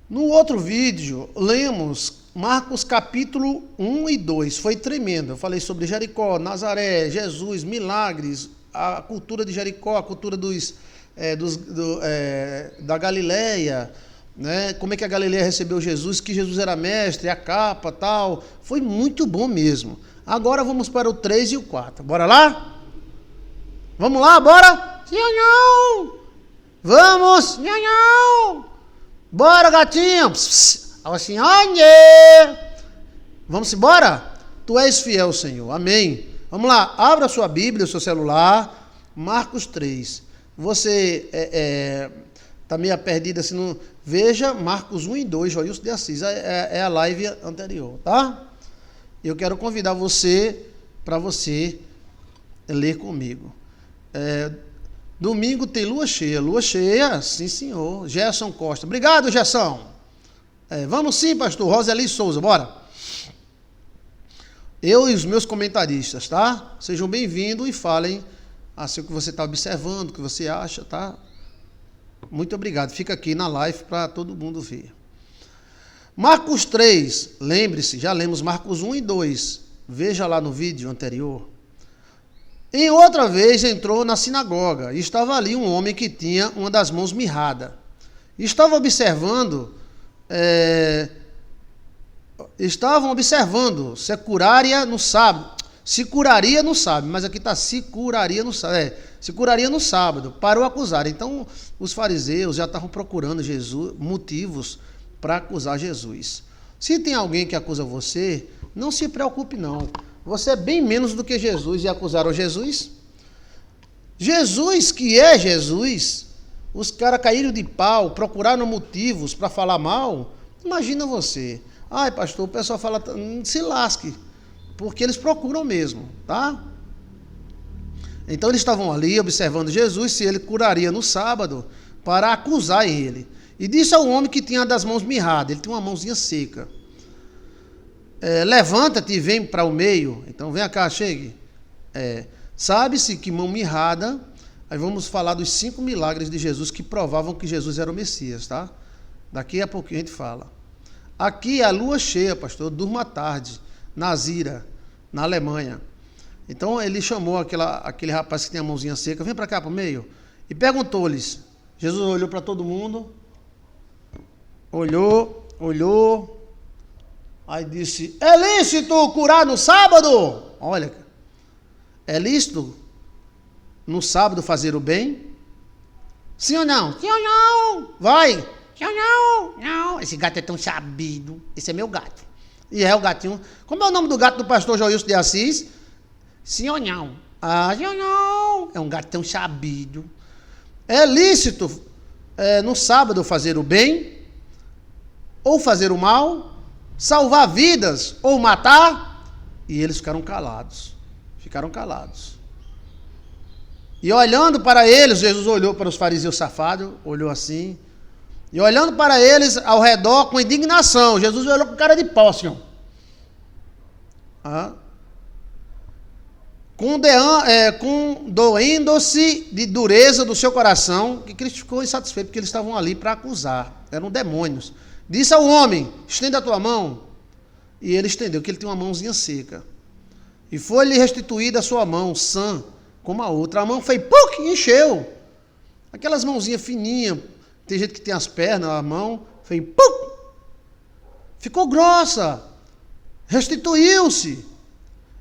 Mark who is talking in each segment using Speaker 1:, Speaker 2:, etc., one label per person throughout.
Speaker 1: No outro vídeo, lemos Marcos capítulo 1 e 2. Foi tremendo. Eu falei sobre Jericó, Nazaré, Jesus, milagres, a cultura de Jericó, a cultura da Galileia, né? Como é que a Galileia recebeu Jesus, que Jesus era mestre, a capa, tal. Foi muito bom mesmo. Agora vamos para o 3 e o 4. Bora lá? Vamos lá, bora? Sim ou não? Vamos? Sim ou não? Bora, gatinho! Assim, vamos embora? Tu és fiel, Senhor. Amém. Vamos lá, abra a sua Bíblia, o seu celular. Marcos 3. Você está meio perdido assim. Não... Veja Marcos 1 e 2, Joilson de Assis. É a live anterior, tá? Eu quero convidar você para você ler comigo. Domingo tem lua cheia. Lua cheia, sim, senhor. Gerson Costa. Obrigado, Gerson. Vamos sim, pastor. Roseli Souza, bora. Eu e os meus comentaristas, tá? Sejam bem-vindos e falem assim o que você está observando, o que você acha, tá? Muito obrigado. Fica aqui na live para todo mundo ver. Marcos 3, lembre-se, já lemos Marcos 1 e 2. Veja lá no vídeo anterior. Em outra vez entrou na sinagoga e estava ali um homem que tinha uma das mãos mirrada. Estavam observando se curaria no sábado. Se curaria no sábado, mas aqui está se curaria no sábado. Se curaria no sábado, para o acusar. Então, os fariseus já estavam procurando motivos para acusar Jesus. Se tem alguém que acusa você, não se preocupe não. Você é bem menos do que Jesus e acusaram Jesus. Jesus, que é Jesus, os caras caíram de pau, procuraram motivos para falar mal. Imagina você. Ai, pastor, o pessoal fala, se lasque, porque eles procuram mesmo, tá? Então eles estavam ali observando Jesus, se ele curaria no sábado, para acusar ele. E disse ao homem que tinha das mãos mirradas, ele tinha uma mãozinha seca. Levanta-te e vem para o meio. Então vem cá, chegue. Sabe-se que mão mirrada. Aí vamos falar dos 5 milagres de Jesus que provavam que Jesus era o Messias, tá? Daqui a pouquinho a gente fala. Aqui é a lua cheia, pastor. Eu durmo à tarde, na Zira, na Alemanha. Então ele chamou aquele rapaz que tem a mãozinha seca, vem para cá para o meio, e perguntou-lhes. Jesus olhou para todo mundo, olhou. Aí disse, é lícito curar no sábado? Olha, é lícito no sábado fazer o bem? Sim ou não? Sim ou não? Vai. Sim ou não? Não. Esse gato é tão sabido. Esse é meu gato. E é o gatinho. Como é o nome do gato do pastor Joilson de Assis? Sim ou não? Ah, sim ou não? É um gato tão sabido. É lícito no sábado fazer o bem? Ou fazer o mal? Salvar vidas ou matar? E eles ficaram calados. E olhando para eles, Jesus olhou para os fariseus safados, olhou assim, e olhando para eles ao redor com indignação, Jesus olhou com cara de pau, assim, condoendo-se de dureza do seu coração, que Cristo ficou insatisfeito, porque eles estavam ali para acusar, eram demônios. Disse ao homem, estenda a tua mão. E ele estendeu, que ele tinha uma mãozinha seca. E foi-lhe restituída a sua mão, sã, como a outra. A mão fez, encheu. Aquelas mãozinhas fininhas, tem gente que tem as pernas, a mão, fez, ficou grossa. Restituiu-se.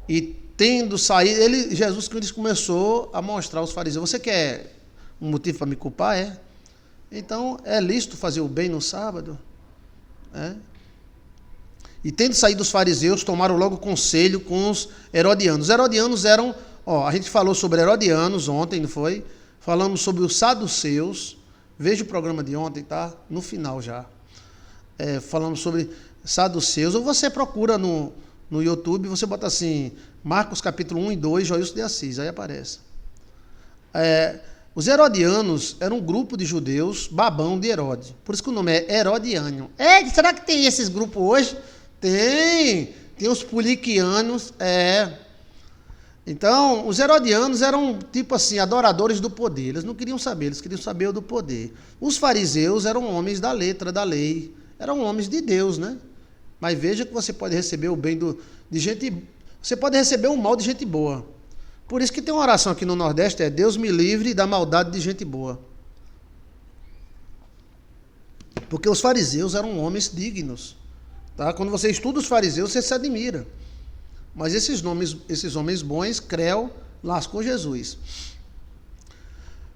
Speaker 1: E tendo saído, Jesus Cristo começou a mostrar aos fariseus, você quer um motivo para me culpar? Então, é lícito fazer o bem no sábado? E tendo saído os fariseus, tomaram logo conselho com os herodianos. Os herodianos eram, a gente falou sobre herodianos ontem, não foi? Falamos sobre os saduceus. Veja o programa de ontem, tá? No final já. Falamos sobre saduceus. Ou você procura no YouTube, você bota assim, Marcos capítulo 1 e 2, Joilson de Assis, aí aparece. Os herodianos eram um grupo de judeus babão de Herodes. Por isso que o nome é herodiano. Será que tem esses grupos hoje? Tem os poliquianos, Então, os herodianos eram, tipo assim, adoradores do poder. Eles não queriam saber, eles queriam saber do poder. Os fariseus eram homens da letra, da lei. eram homens de Deus, né? Mas veja que você pode receber o bem de gente... Você pode receber o mal de gente boa. Por isso que tem uma oração aqui no Nordeste, é Deus me livre da maldade de gente boa. Porque os fariseus eram homens dignos. Tá? Quando você estuda os fariseus, você se admira. Mas esses homens bons, creu, lascou Jesus.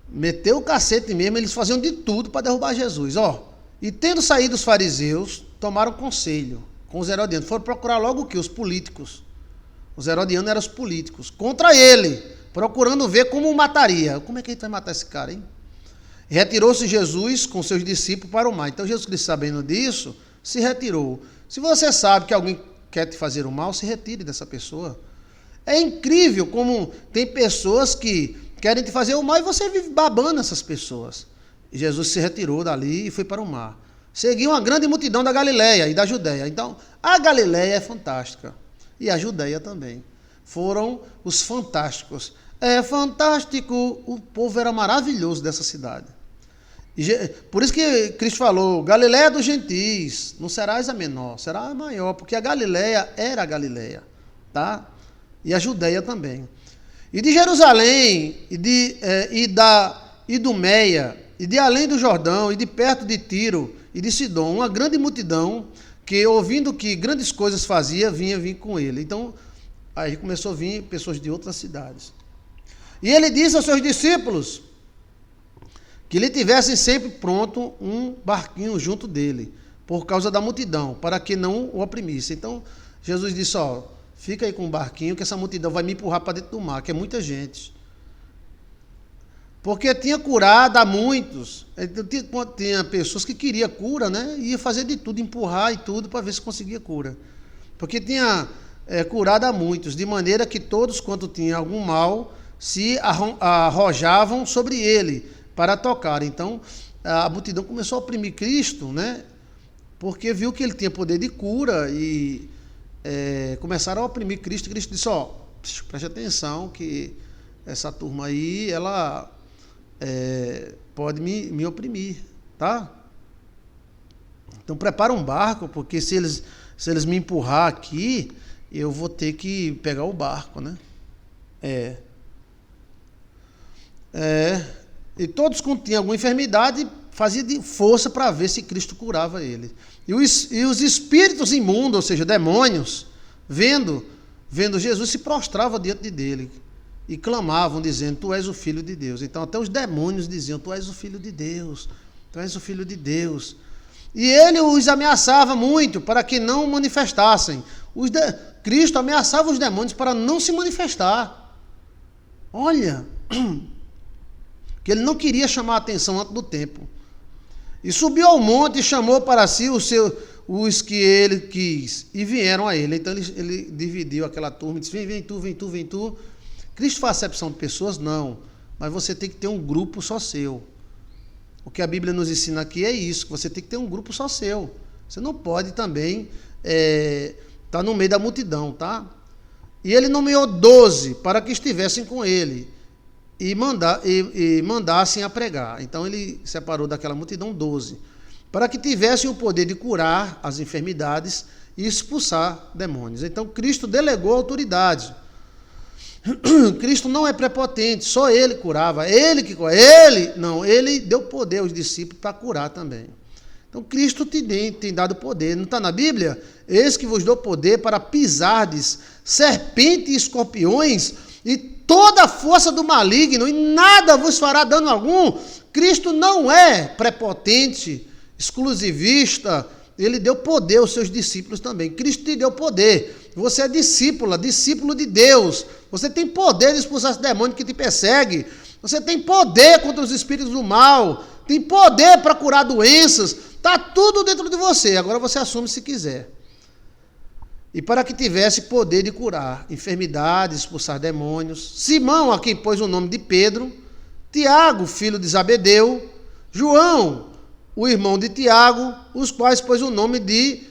Speaker 1: Meteu o cacete mesmo, eles faziam de tudo para derrubar Jesus. E tendo saído os fariseus, tomaram conselho com os herodianos. Foram procurar logo o quê? Os políticos. Os herodianos eram os políticos. Contra ele, procurando ver como o mataria. Como é que a gente vai matar esse cara, hein? Retirou-se Jesus com seus discípulos para o mar. Então Jesus Cristo, sabendo disso, se retirou. Se você sabe que alguém quer te fazer o mal, se retire dessa pessoa. É incrível como tem pessoas que querem te fazer o mal e você vive babando essas pessoas. E Jesus se retirou dali e foi para o mar. Seguiu uma grande multidão da Galileia e da Judéia. Então, a Galileia é fantástica. E a Judéia também. Foram os fantásticos. É fantástico. O povo era maravilhoso dessa cidade. Por isso que Cristo falou, Galileia dos gentis, não serás a menor, será a maior, porque a Galileia era a Galileia, tá? E a Judéia também. E de Jerusalém, e do Meia, e de além do Jordão, e de perto de Tiro, e de Sidom, uma grande multidão, que ouvindo que grandes coisas fazia, vinha com ele. Então, aí começou a vir pessoas de outras cidades. E ele disse aos seus discípulos, que lhe tivessem sempre pronto um barquinho junto dele, por causa da multidão, para que não o oprimisse. Então, Jesus disse, fica aí com um barquinho, que essa multidão vai me empurrar para dentro do mar, que é muita gente. Porque tinha curado a muitos, tinha pessoas que queriam cura, né? Ia fazer de tudo, empurrar e tudo, para ver se conseguia cura. Porque tinha curado a muitos, de maneira que todos, quanto tinham algum mal, se arrojavam sobre ele, para tocar. Então, a multidão começou a oprimir Cristo, né? Porque viu que ele tinha poder de cura e começaram a oprimir Cristo. Cristo disse, preste atenção que essa turma aí, ela pode me oprimir, tá? Então, prepara um barco, porque se eles me empurrar aqui, eu vou ter que pegar o barco, né? E todos que tinham alguma enfermidade faziam de força para ver se Cristo curava ele. E os espíritos imundos, ou seja, demônios, vendo Jesus, se prostravam diante dele e clamavam, dizendo, tu és o Filho de Deus. Então até os demônios diziam, tu és o Filho de Deus, tu és o Filho de Deus. E ele os ameaçava muito para que não manifestassem. Cristo ameaçava os demônios para não se manifestar. Olha... que ele não queria chamar a atenção antes do tempo. E subiu ao monte e chamou para si os que ele quis, e vieram a ele. Então ele dividiu aquela turma e disse, vem tu. Cristo faz acepção de pessoas? Não. Mas você tem que ter um grupo só seu. O que a Bíblia nos ensina aqui é isso, que você tem que ter um grupo só seu. Você não pode também estar no meio da multidão, tá? E ele nomeou 12 para que estivessem com ele. E mandassem a pregar. Então ele separou daquela multidão 12, para que tivessem o poder de curar as enfermidades e expulsar demônios. Então Cristo delegou autoridade. Cristo não é prepotente, só ele curava, ele deu poder aos discípulos para curar também. Então Cristo tem dado poder, não está na Bíblia? Eis que vos dou poder para pisardes serpentes e escorpiões e toda a força do maligno, e nada vos fará dano algum. Cristo não é prepotente, exclusivista, ele deu poder aos seus discípulos também. Cristo te deu poder. Você é discípula, discípulo de Deus. Você tem poder de expulsar esse demônio que te persegue. Você tem poder contra os espíritos do mal. Tem poder para curar doenças. Está tudo dentro de você. Agora você assume se quiser. E para que tivesse poder de curar enfermidades, expulsar demônios. Simão, a quem pôs o nome de Pedro. Tiago, filho de Zabedeu. João, o irmão de Tiago, os quais pôs o nome de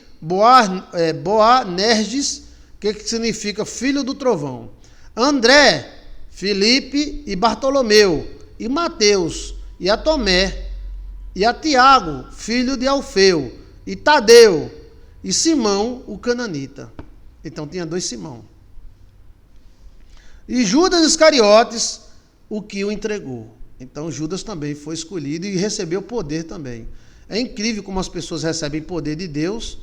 Speaker 1: Boanerges, que significa filho do trovão. André, Filipe e Bartolomeu, e Mateus, e a Tomé, e a Tiago, filho de Alfeu, e Tadeu, e Simão, o cananita. Então tinha 2 Simão. E Judas Iscariotes, o que o entregou. Então Judas também foi escolhido e recebeu poder também. É incrível como as pessoas recebem poder de Deus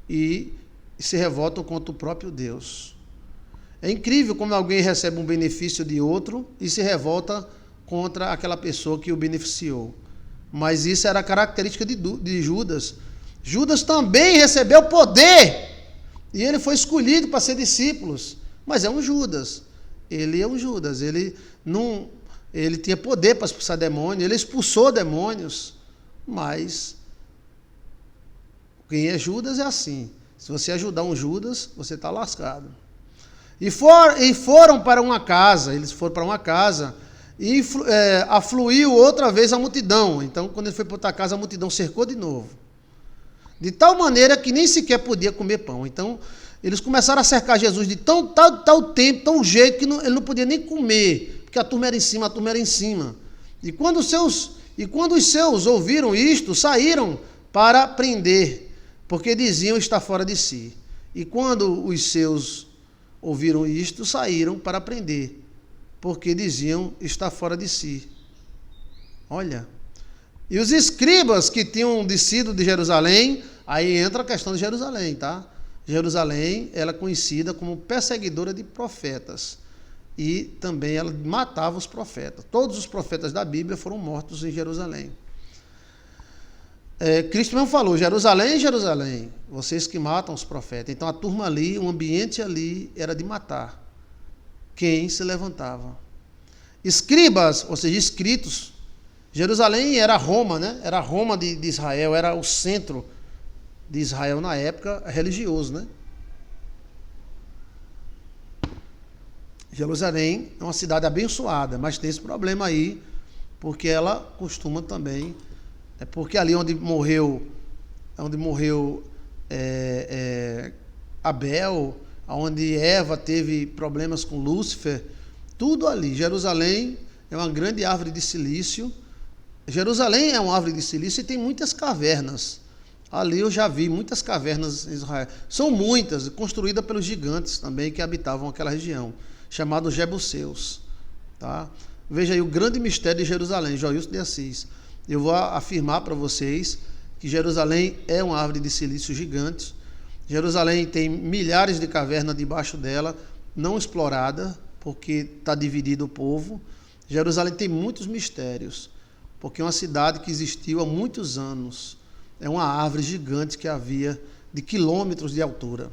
Speaker 1: e se revoltam contra o próprio Deus. É incrível como alguém recebe um benefício de outro e se revolta contra aquela pessoa que o beneficiou. Mas isso era a característica de Judas. Judas também recebeu poder e ele foi escolhido para ser discípulo. Mas é um Judas. Ele é um Judas. Ele tinha poder para expulsar demônios. Ele expulsou demônios. Mas quem é Judas é assim. Se você ajudar um Judas, você está lascado. E foram para uma casa. Eles foram para uma casa e afluiu outra vez a multidão. Então, quando ele foi para outra casa, a multidão cercou de novo. De tal maneira que nem sequer podia comer pão. Então, eles começaram a cercar Jesus de tal tempo, tão jeito, que ele não podia nem comer, porque a turma era em cima. E quando os seus ouviram isto, saíram para prender, porque diziam estar fora de si. E quando os seus ouviram isto, saíram para prender, porque diziam estar fora de si. Olha. E os escribas que tinham descido de Jerusalém, aí entra a questão de Jerusalém, tá? Jerusalém, ela é conhecida como perseguidora de profetas. E também ela matava os profetas. Todos os profetas da Bíblia foram mortos em Jerusalém. Cristo mesmo falou, Jerusalém, Jerusalém, vocês que matam os profetas. Então a turma ali, o ambiente ali era de matar quem se levantava. Escribas, ou seja, escritos. Jerusalém era Roma, né? Era Roma de Israel, era o centro de Israel na época religioso, né? Jerusalém é uma cidade abençoada, mas tem esse problema aí, porque ela costuma também, porque ali onde morreu Abel, onde Eva teve problemas com Lúcifer, tudo ali. Jerusalém é uma grande árvore de silício. Jerusalém é uma árvore de silício e tem muitas cavernas. Ali eu já vi muitas cavernas em Israel. São muitas, construídas pelos gigantes também que habitavam aquela região, chamados Jebuseus. Tá? Veja aí o grande mistério de Jerusalém, Joilson de Assis. Eu vou afirmar para vocês que Jerusalém é uma árvore de silício gigante. Jerusalém tem milhares de cavernas debaixo dela, não explorada, porque está dividido o povo. Jerusalém tem muitos mistérios, porque é uma cidade que existiu há muitos anos. É uma árvore gigante que havia de quilômetros de altura.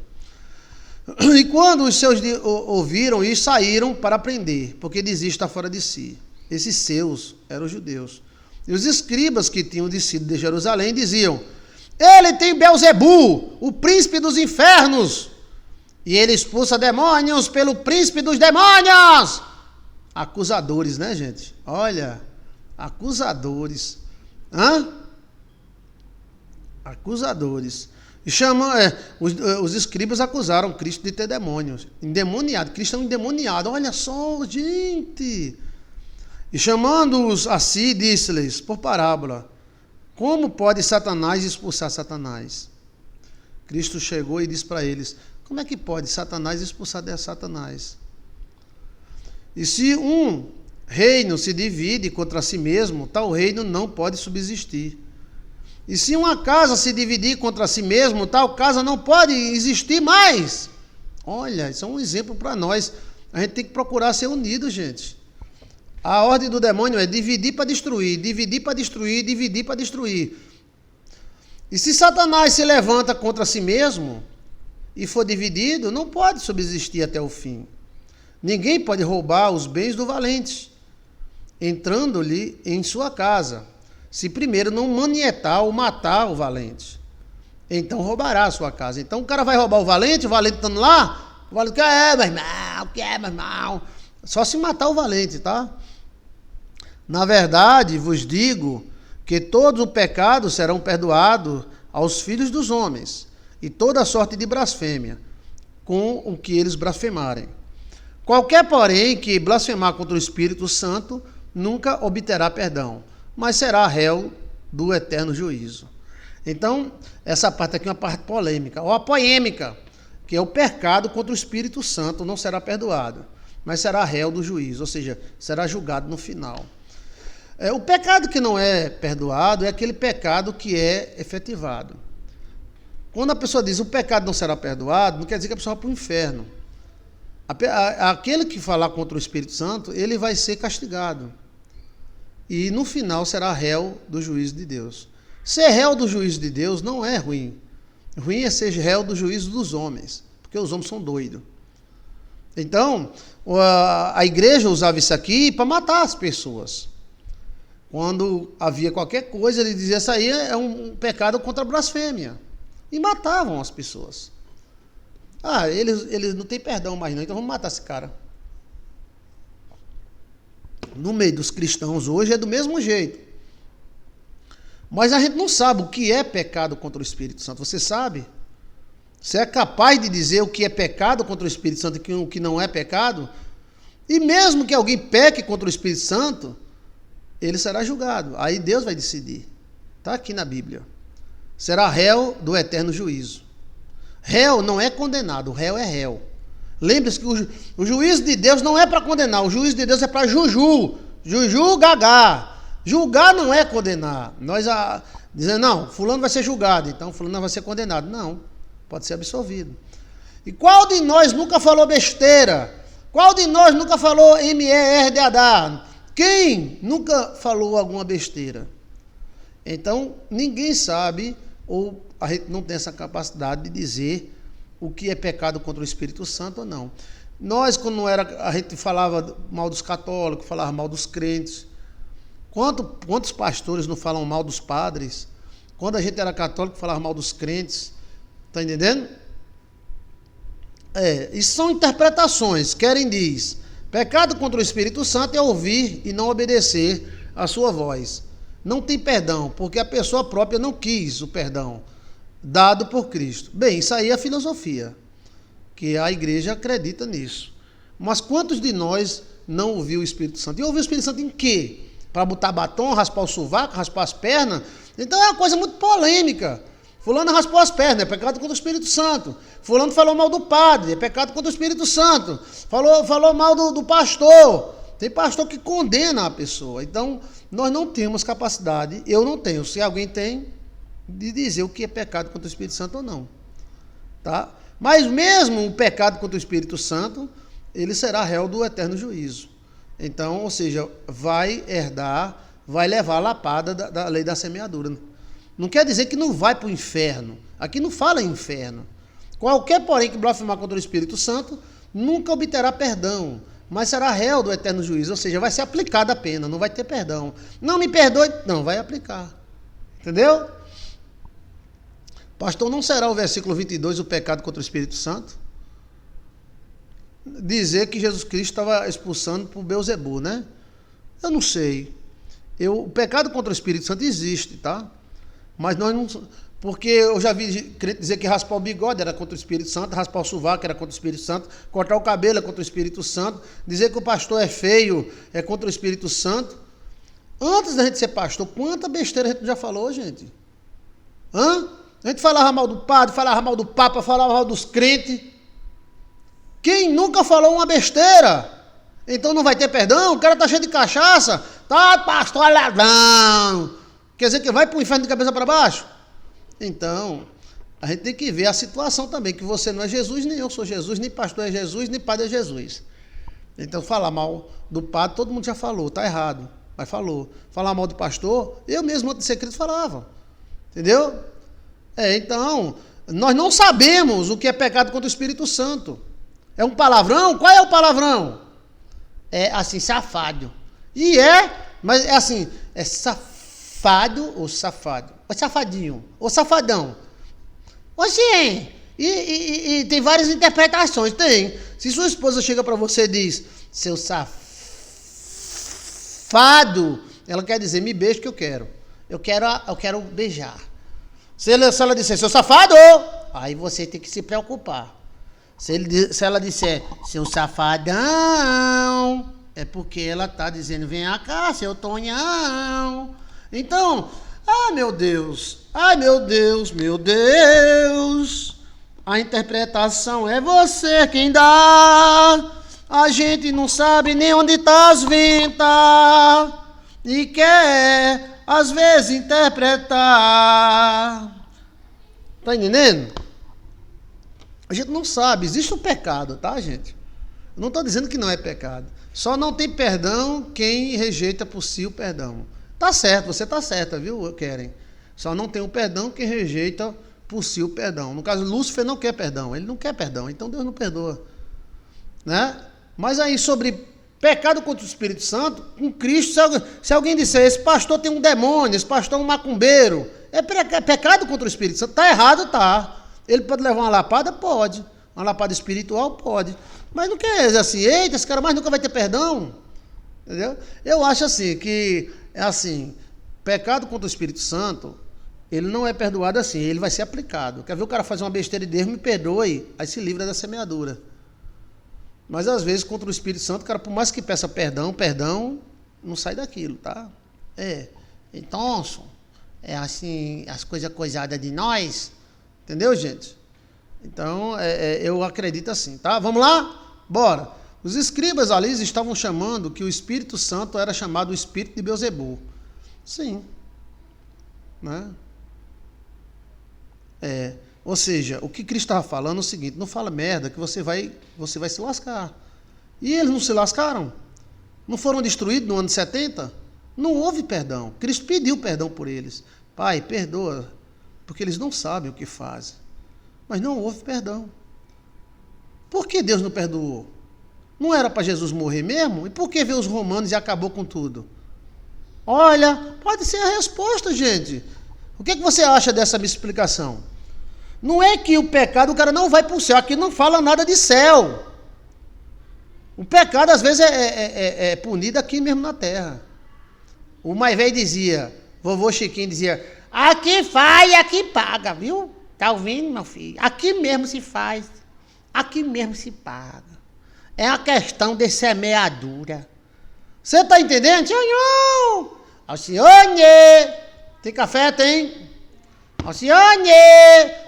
Speaker 1: E quando os seus ouviram isso, saíram para prender, porque dizia estar fora de si. Esses seus eram os judeus. E os escribas que tinham descido de Jerusalém diziam: ele tem Beelzebu, o príncipe dos infernos, e ele expulsa demônios pelo príncipe dos demônios. Acusadores, né, gente? Olha, acusadores. Acusadores. E os escribas acusaram Cristo de ter demônios. Endemoniado. Cristo é um endemoniado. Olha só, gente. E chamando-os a si, disse-lhes, por parábola: como pode Satanás expulsar Satanás? Cristo chegou e disse para eles: como é que pode Satanás expulsar Satanás? E se um reino se divide contra si mesmo, tal reino não pode subsistir. E se uma casa se dividir contra si mesmo, tal casa não pode existir mais. Olha, isso é um exemplo para nós. A gente tem que procurar ser unido, gente. A ordem do demônio é dividir para destruir, dividir para destruir, dividir para destruir. E se Satanás se levanta contra si mesmo e for dividido, não pode subsistir até o fim. Ninguém pode roubar os bens do valente, entrando-lhe em sua casa, se primeiro não manietar ou matar o valente. Então roubará a sua casa. Então o cara vai roubar o valente estando lá, o valente quer, meu irmão. Só se matar o valente, tá? Na verdade, vos digo que todos os pecados serão perdoados aos filhos dos homens, e toda sorte de blasfêmia, com o que eles blasfemarem. Qualquer, porém, que blasfemar contra o Espírito Santo, nunca obterá perdão, mas será réu do eterno juízo. Então, essa parte aqui é uma parte polêmica, ou a poêmica, que é o pecado contra o Espírito Santo, não será perdoado, mas será réu do juízo, ou seja, será julgado no final. O pecado que não é perdoado é aquele pecado que é efetivado. Quando a pessoa diz o pecado não será perdoado, não quer dizer que a pessoa vai para o inferno. Aquele que falar contra o Espírito Santo, ele vai ser castigado. E no final será réu do juízo de Deus. Ser réu do juízo de Deus não é ruim. Ruim é ser réu do juízo dos homens, porque os homens são doidos. Então, a igreja usava isso aqui para matar as pessoas. Quando havia qualquer coisa, ele dizia, isso aí é um pecado contra a blasfêmia. E matavam as pessoas. Eles não têm perdão mais não, então vamos matar esse cara. No meio dos cristãos hoje é do mesmo jeito. Mas a gente não sabe o que é pecado contra o Espírito Santo. Você sabe? Você é capaz de dizer o que é pecado contra o Espírito Santo e o que não é pecado? E mesmo que alguém peque contra o Espírito Santo, ele será julgado. Aí Deus vai decidir. Está aqui na Bíblia. Será réu do eterno juízo. Réu não é condenado, o réu é réu. Lembre-se que o juízo de Deus não é para condenar, o juízo de Deus é para juju gagá. Julgar não é condenar. Nós dizendo, não, fulano vai ser julgado, então fulano não vai ser condenado. Não, pode ser absolvido. E qual de nós nunca falou besteira? Qual de nós nunca falou MERDAD? Quem nunca falou alguma besteira? Então, ninguém sabe, ou a gente não tem essa capacidade de dizer o que é pecado contra o Espírito Santo ou não. Nós, quando não era, a gente falava mal dos católicos, falava mal dos crentes. Quantos pastores não falam mal dos padres? Quando a gente era católico, falava mal dos crentes. Está entendendo? Isso são interpretações. Querem diz, pecado contra o Espírito Santo é ouvir e não obedecer a sua voz. Não tem perdão, porque a pessoa própria não quis o perdão dado por Cristo. Bem, isso aí é filosofia, que a igreja acredita nisso. Mas quantos de nós não ouviu o Espírito Santo? E ouviu o Espírito Santo em quê? Para botar batom, raspar o sovaco, raspar as pernas? Então é uma coisa muito polêmica. Fulano raspou as pernas, é pecado contra o Espírito Santo. Fulano falou mal do padre, é pecado contra o Espírito Santo. Falou mal do pastor. Tem pastor que condena a pessoa. Então, nós não temos capacidade, eu não tenho, se alguém tem, de dizer o que é pecado contra o Espírito Santo ou não. Tá? Mas mesmo o pecado contra o Espírito Santo, ele será réu do eterno juízo. Então, ou seja, vai herdar, vai levar a lapada da lei da semeadura. Não quer dizer que não vai para o inferno. Aqui não fala em inferno. Qualquer, porém, que blasfemar contra o Espírito Santo, nunca obterá perdão, mas será réu do eterno juízo, ou seja, vai ser aplicada a pena, não vai ter perdão. Não me perdoe, não, vai aplicar. Entendeu? Pastor, não será o versículo 22 o pecado contra o Espírito Santo? Dizer que Jesus Cristo estava expulsando por Beelzebu, né? Eu não sei. O pecado contra o Espírito Santo existe, tá? Mas nós não... Porque eu já vi dizer que raspar o bigode era contra o Espírito Santo, raspar o sovaco era contra o Espírito Santo, cortar o cabelo é contra o Espírito Santo, dizer que o pastor é feio é contra o Espírito Santo. Antes da gente ser pastor, quanta besteira a gente já falou, gente? A gente falava mal do padre, falava mal do papa, falava mal dos crentes. Quem nunca falou uma besteira? Então não vai ter perdão? O cara tá cheio de cachaça, tá, pastor ladrão. Quer dizer que vai para o inferno de cabeça para baixo? Então, a gente tem que ver a situação também, que você não é Jesus, nem eu sou Jesus, nem pastor é Jesus, nem padre é Jesus. Então, falar mal do padre, todo mundo já falou, tá errado, mas falou. Falar mal do pastor, eu mesmo antes de ser crente falava. Entendeu? Então, nós não sabemos o que é pecado contra o Espírito Santo. É um palavrão? Qual é o palavrão? É assim, safado. Mas é assim, é safado ou safado? Ou safadinho, ou safadão. Oxê, e tem várias interpretações, tem. Se sua esposa chega para você e diz, seu safado, ela quer dizer, me beije que eu quero. Eu quero beijar. Se ela disser, seu safado, aí você tem que se preocupar. Se ela disser, seu safadão, é porque ela está dizendo, vem cá, seu Tonhão. Então, Ah, meu Deus! Ai, meu Deus, meu Deus! A interpretação é você quem dá. A gente não sabe nem onde tá as ventas e quer, às vezes, interpretar. Tá entendendo? A gente não sabe. Existe o pecado, tá, gente? Eu não estou dizendo que não é pecado. Só não tem perdão quem rejeita por si o perdão. Tá certo, você tá certa, viu, Keren? Só não tem o perdão quem rejeita por si o perdão. No caso, Lúcifer não quer perdão. Ele não quer perdão, então Deus não perdoa. Né? Mas aí, sobre pecado contra o Espírito Santo, com Cristo, se alguém disser, esse pastor tem um demônio, esse pastor é um macumbeiro, é pecado contra o Espírito Santo. Tá errado, tá. Ele pode levar uma lapada? Pode. Uma lapada espiritual? Pode. Mas não quer dizer assim, eita, esse cara mais nunca vai ter perdão. Entendeu? Eu acho assim, que é assim, pecado contra o Espírito Santo, ele não é perdoado assim, ele vai ser aplicado. Quer ver o cara fazer uma besteira e Deus me perdoe, aí se livra da semeadura. Mas às vezes contra o Espírito Santo, o cara, por mais que peça perdão, não sai daquilo, tá? Então, é assim, as coisas coisadas de nós, entendeu, gente? Então, eu acredito assim, tá? Vamos lá? Bora. Os escribas ali estavam chamando que o Espírito Santo era chamado o Espírito de Beelzebul. Sim. Né? Ou seja, o que Cristo estava falando é o seguinte, não fala merda que você vai se lascar. E eles não se lascaram? Não foram destruídos no ano 70? Não houve perdão. Cristo pediu perdão por eles. Pai, perdoa, porque eles não sabem o que fazem. Mas não houve perdão. Por que Deus não perdoou? Não era para Jesus morrer mesmo? E por que veio os romanos e acabou com tudo? Olha, pode ser a resposta, gente. O que você acha dessa minha explicação? Não é que o pecado, o cara não vai para o céu. Aqui não fala nada de céu. O pecado, às vezes, é punido aqui mesmo na terra. O mais velho dizia, vovô Chiquinho dizia, aqui faz e aqui paga, viu? Tá ouvindo, meu filho? Aqui mesmo se faz, aqui mesmo se paga. É uma questão de semeadura. Você tá entendendo? Senhor! Alcione! Tem café? Tem? Alcione!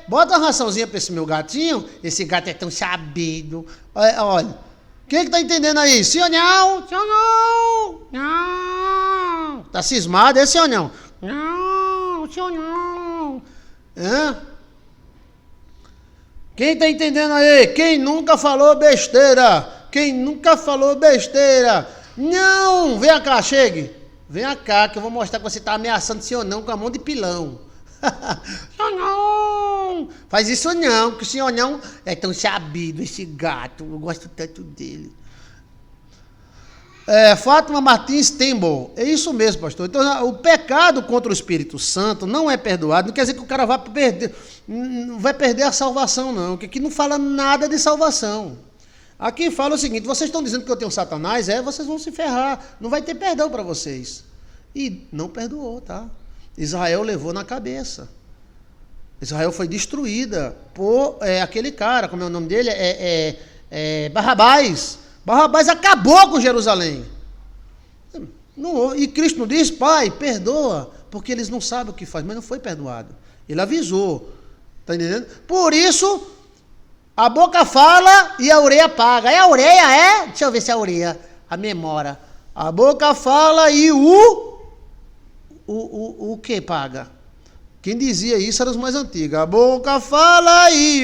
Speaker 1: Bota uma raçãozinha pra esse meu gatinho. Esse gato é tão sabido. Olha. Quem é que tá entendendo aí? Sim ou não? Sim ou não? Não. Tá cismado? É sim ou não? Não, sim ou não? Quem tá entendendo aí? Quem nunca falou besteira? Quem nunca falou besteira? Não! Vem cá, chegue. Vem cá que eu vou mostrar que você tá ameaçando sim ou não com a mão de pilão. Senhor não! Faz isso não, que o senhor não é tão sabido, esse gato. Eu gosto tanto dele. Fátima Martins Tembo. É isso mesmo, pastor. Então, o pecado contra o Espírito Santo não é perdoado. Não quer dizer que o cara vai perder a salvação, não. Porque aqui não fala nada de salvação. Aqui fala o seguinte, vocês estão dizendo que eu tenho Satanás? Vocês vão se ferrar. Não vai ter perdão para vocês. E não perdoou, tá? Israel levou na cabeça. Israel foi destruída por aquele cara, como é o nome dele? Barrabás. Barrabás acabou com Jerusalém. E Cristo não diz, pai, perdoa, porque eles não sabem o que faz, mas não foi perdoado. Ele avisou. Está entendendo? Por isso, a boca fala e a orelha paga. É a orelha, Deixa eu ver se é a orelha. A memória. A boca fala e o que paga? Quem dizia isso eram os mais antigos. A boca fala e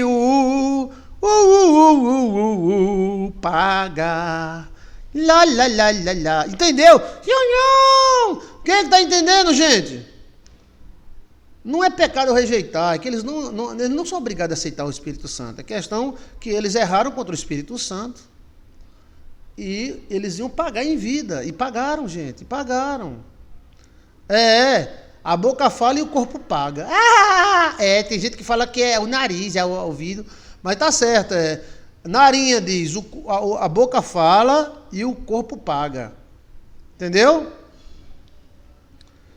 Speaker 1: paga. Lá, lá, lá, lá, lá. Entendeu? Não! Quem é que está entendendo, gente? Não é pecado rejeitar, é que eles não são obrigados a aceitar o Espírito Santo. É questão que eles erraram contra o Espírito Santo e eles iam pagar em vida. E pagaram, gente, pagaram. A boca fala e o corpo paga. Tem gente que fala que é o nariz, é o ouvido, mas tá certo, Narinha diz, a boca fala e o corpo paga. Entendeu?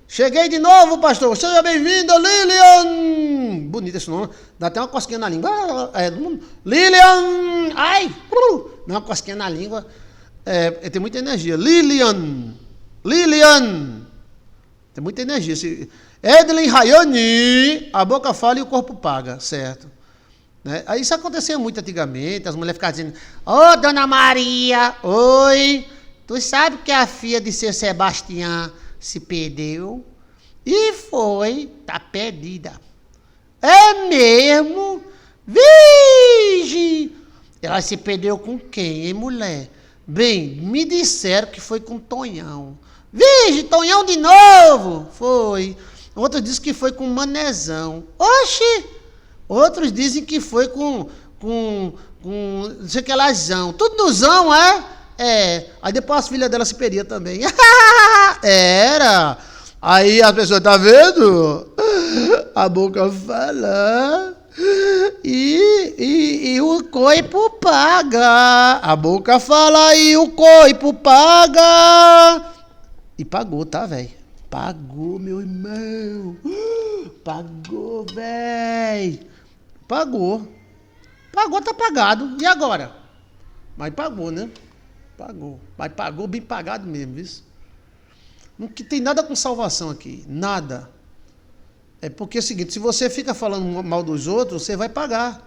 Speaker 1: Cheguei de novo, pastor. Seja bem-vindo, Lilian. Bonito esse nome. Dá até uma cosquinha na língua. Lilian. Ai. Dá uma cosquinha na língua. Tem muita energia. Lilian. Tem muita energia. Edlen Rayoni, a boca fala e o corpo paga, certo? Né? Aí isso acontecia muito antigamente, as mulheres ficavam dizendo, ô dona Maria, oi, tu sabe que a filha de seu Sebastião se perdeu? E foi, tá perdida. É mesmo? Vige! Ela se perdeu com quem, hein, mulher? Bem, me disseram que foi com Tonhão. Vige, Tonhão de novo! Foi. Outros dizem que foi com Manezão. Oxi! Outros dizem que foi com não sei o que lazão. Tudo no zão, é? É. Aí depois as filhas dela se perdiam também. Era. Aí a pessoa, tá vendo? A boca fala e o corpo paga. A boca fala e o corpo paga. E pagou, tá, velho? Pagou, meu irmão. Pagou, velho. Pagou. Pagou, tá pagado. E agora? Mas pagou, né? Pagou. Mas pagou bem pagado mesmo, viu? Não que tem nada com salvação aqui. Nada. É porque é o seguinte, se você fica falando mal dos outros, você vai pagar.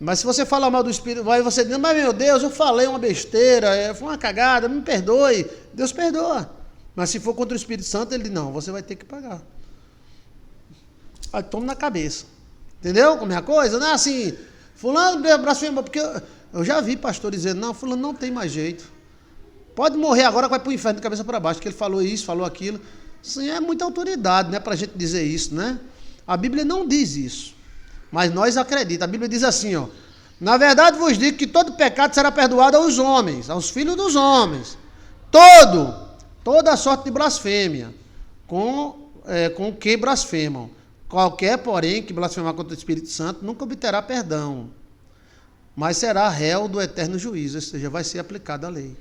Speaker 1: Mas se você falar mal do Espírito, vai você diz, mas meu Deus, eu falei uma besteira, foi uma cagada, me perdoe. Deus perdoa. Mas se for contra o Espírito Santo, ele diz, não, você vai ter que pagar. Aí toma na cabeça. Entendeu como é a coisa? Não é assim, fulano blasfema, porque eu já vi pastor dizendo, não, fulano não tem mais jeito. Pode morrer agora que vai para o inferno de cabeça para baixo, porque ele falou isso, falou aquilo. Isso é muita autoridade, né, para a gente dizer isso, né? A Bíblia não diz isso, mas nós acreditamos. A Bíblia diz assim, ó, na verdade vos digo que todo pecado será perdoado aos homens, aos filhos dos homens. Toda a sorte de blasfêmia, com o que blasfemam. Qualquer, porém, que blasfemar contra o Espírito Santo nunca obterá perdão, mas será réu do eterno juízo, ou seja, vai ser aplicada a lei.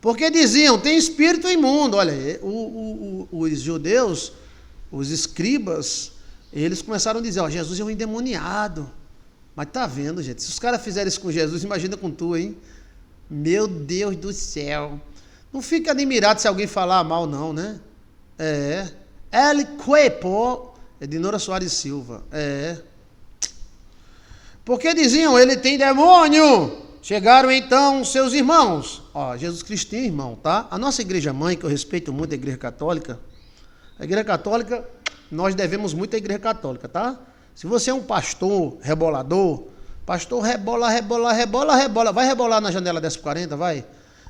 Speaker 1: Porque diziam, tem espírito imundo. Olha, os judeus, os escribas, eles começaram a dizer, ó, Jesus é um endemoniado. Mas tá vendo, gente, se os caras fizerem isso com Jesus, imagina com tu, hein? Meu Deus do céu. Não fica admirado se alguém falar mal, não, né? El Cuepo, é de Nora Soares Silva. Porque diziam, ele tem demônio. Chegaram então seus irmãos. Ó, Jesus Cristo tinha irmão, tá? A nossa igreja mãe, que eu respeito muito, a igreja católica, nós devemos muito à igreja católica, tá? Se você é um pastor rebolador, pastor rebola, vai rebolar na janela 1040, vai?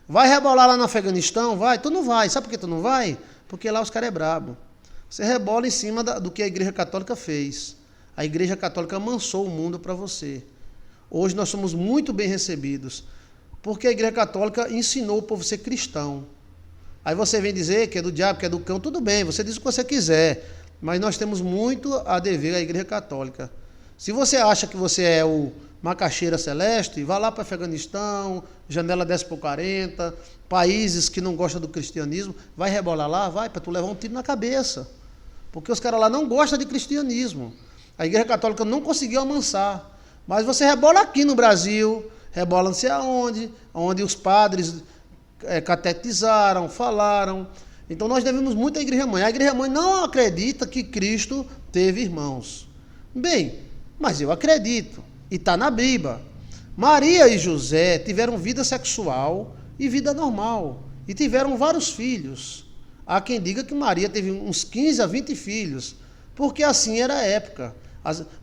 Speaker 1: Vai rebolar lá no Afeganistão, vai? Tu não vai, sabe por que tu não vai? Porque lá os caras é brabo. Você rebola em cima do que a igreja católica fez. A igreja católica amansou o mundo para você. Hoje nós somos muito bem recebidos, porque a igreja católica ensinou o povo a ser cristão. Aí você vem dizer que é do diabo, que é do cão, tudo bem, você diz o que você quiser, mas nós temos muito a dever à igreja católica. Se você acha que você é o macaxeira celeste, vá lá para o Afeganistão, janela 10x40, países que não gostam do cristianismo, vai rebolar lá, vai, para tu levar um tiro na cabeça. Porque os caras lá não gostam de cristianismo. A igreja católica não conseguiu amansar. Mas você rebola aqui no Brasil, rebola não sei aonde, onde os padres catetizaram, falaram. Então nós devemos muito à igreja mãe. A igreja mãe não acredita que Cristo teve irmãos. Bem, mas eu acredito. E está na Bíblia. Maria e José tiveram vida sexual e vida normal. E tiveram vários filhos. Há quem diga que Maria teve uns 15 a 20 filhos. Porque assim era a época.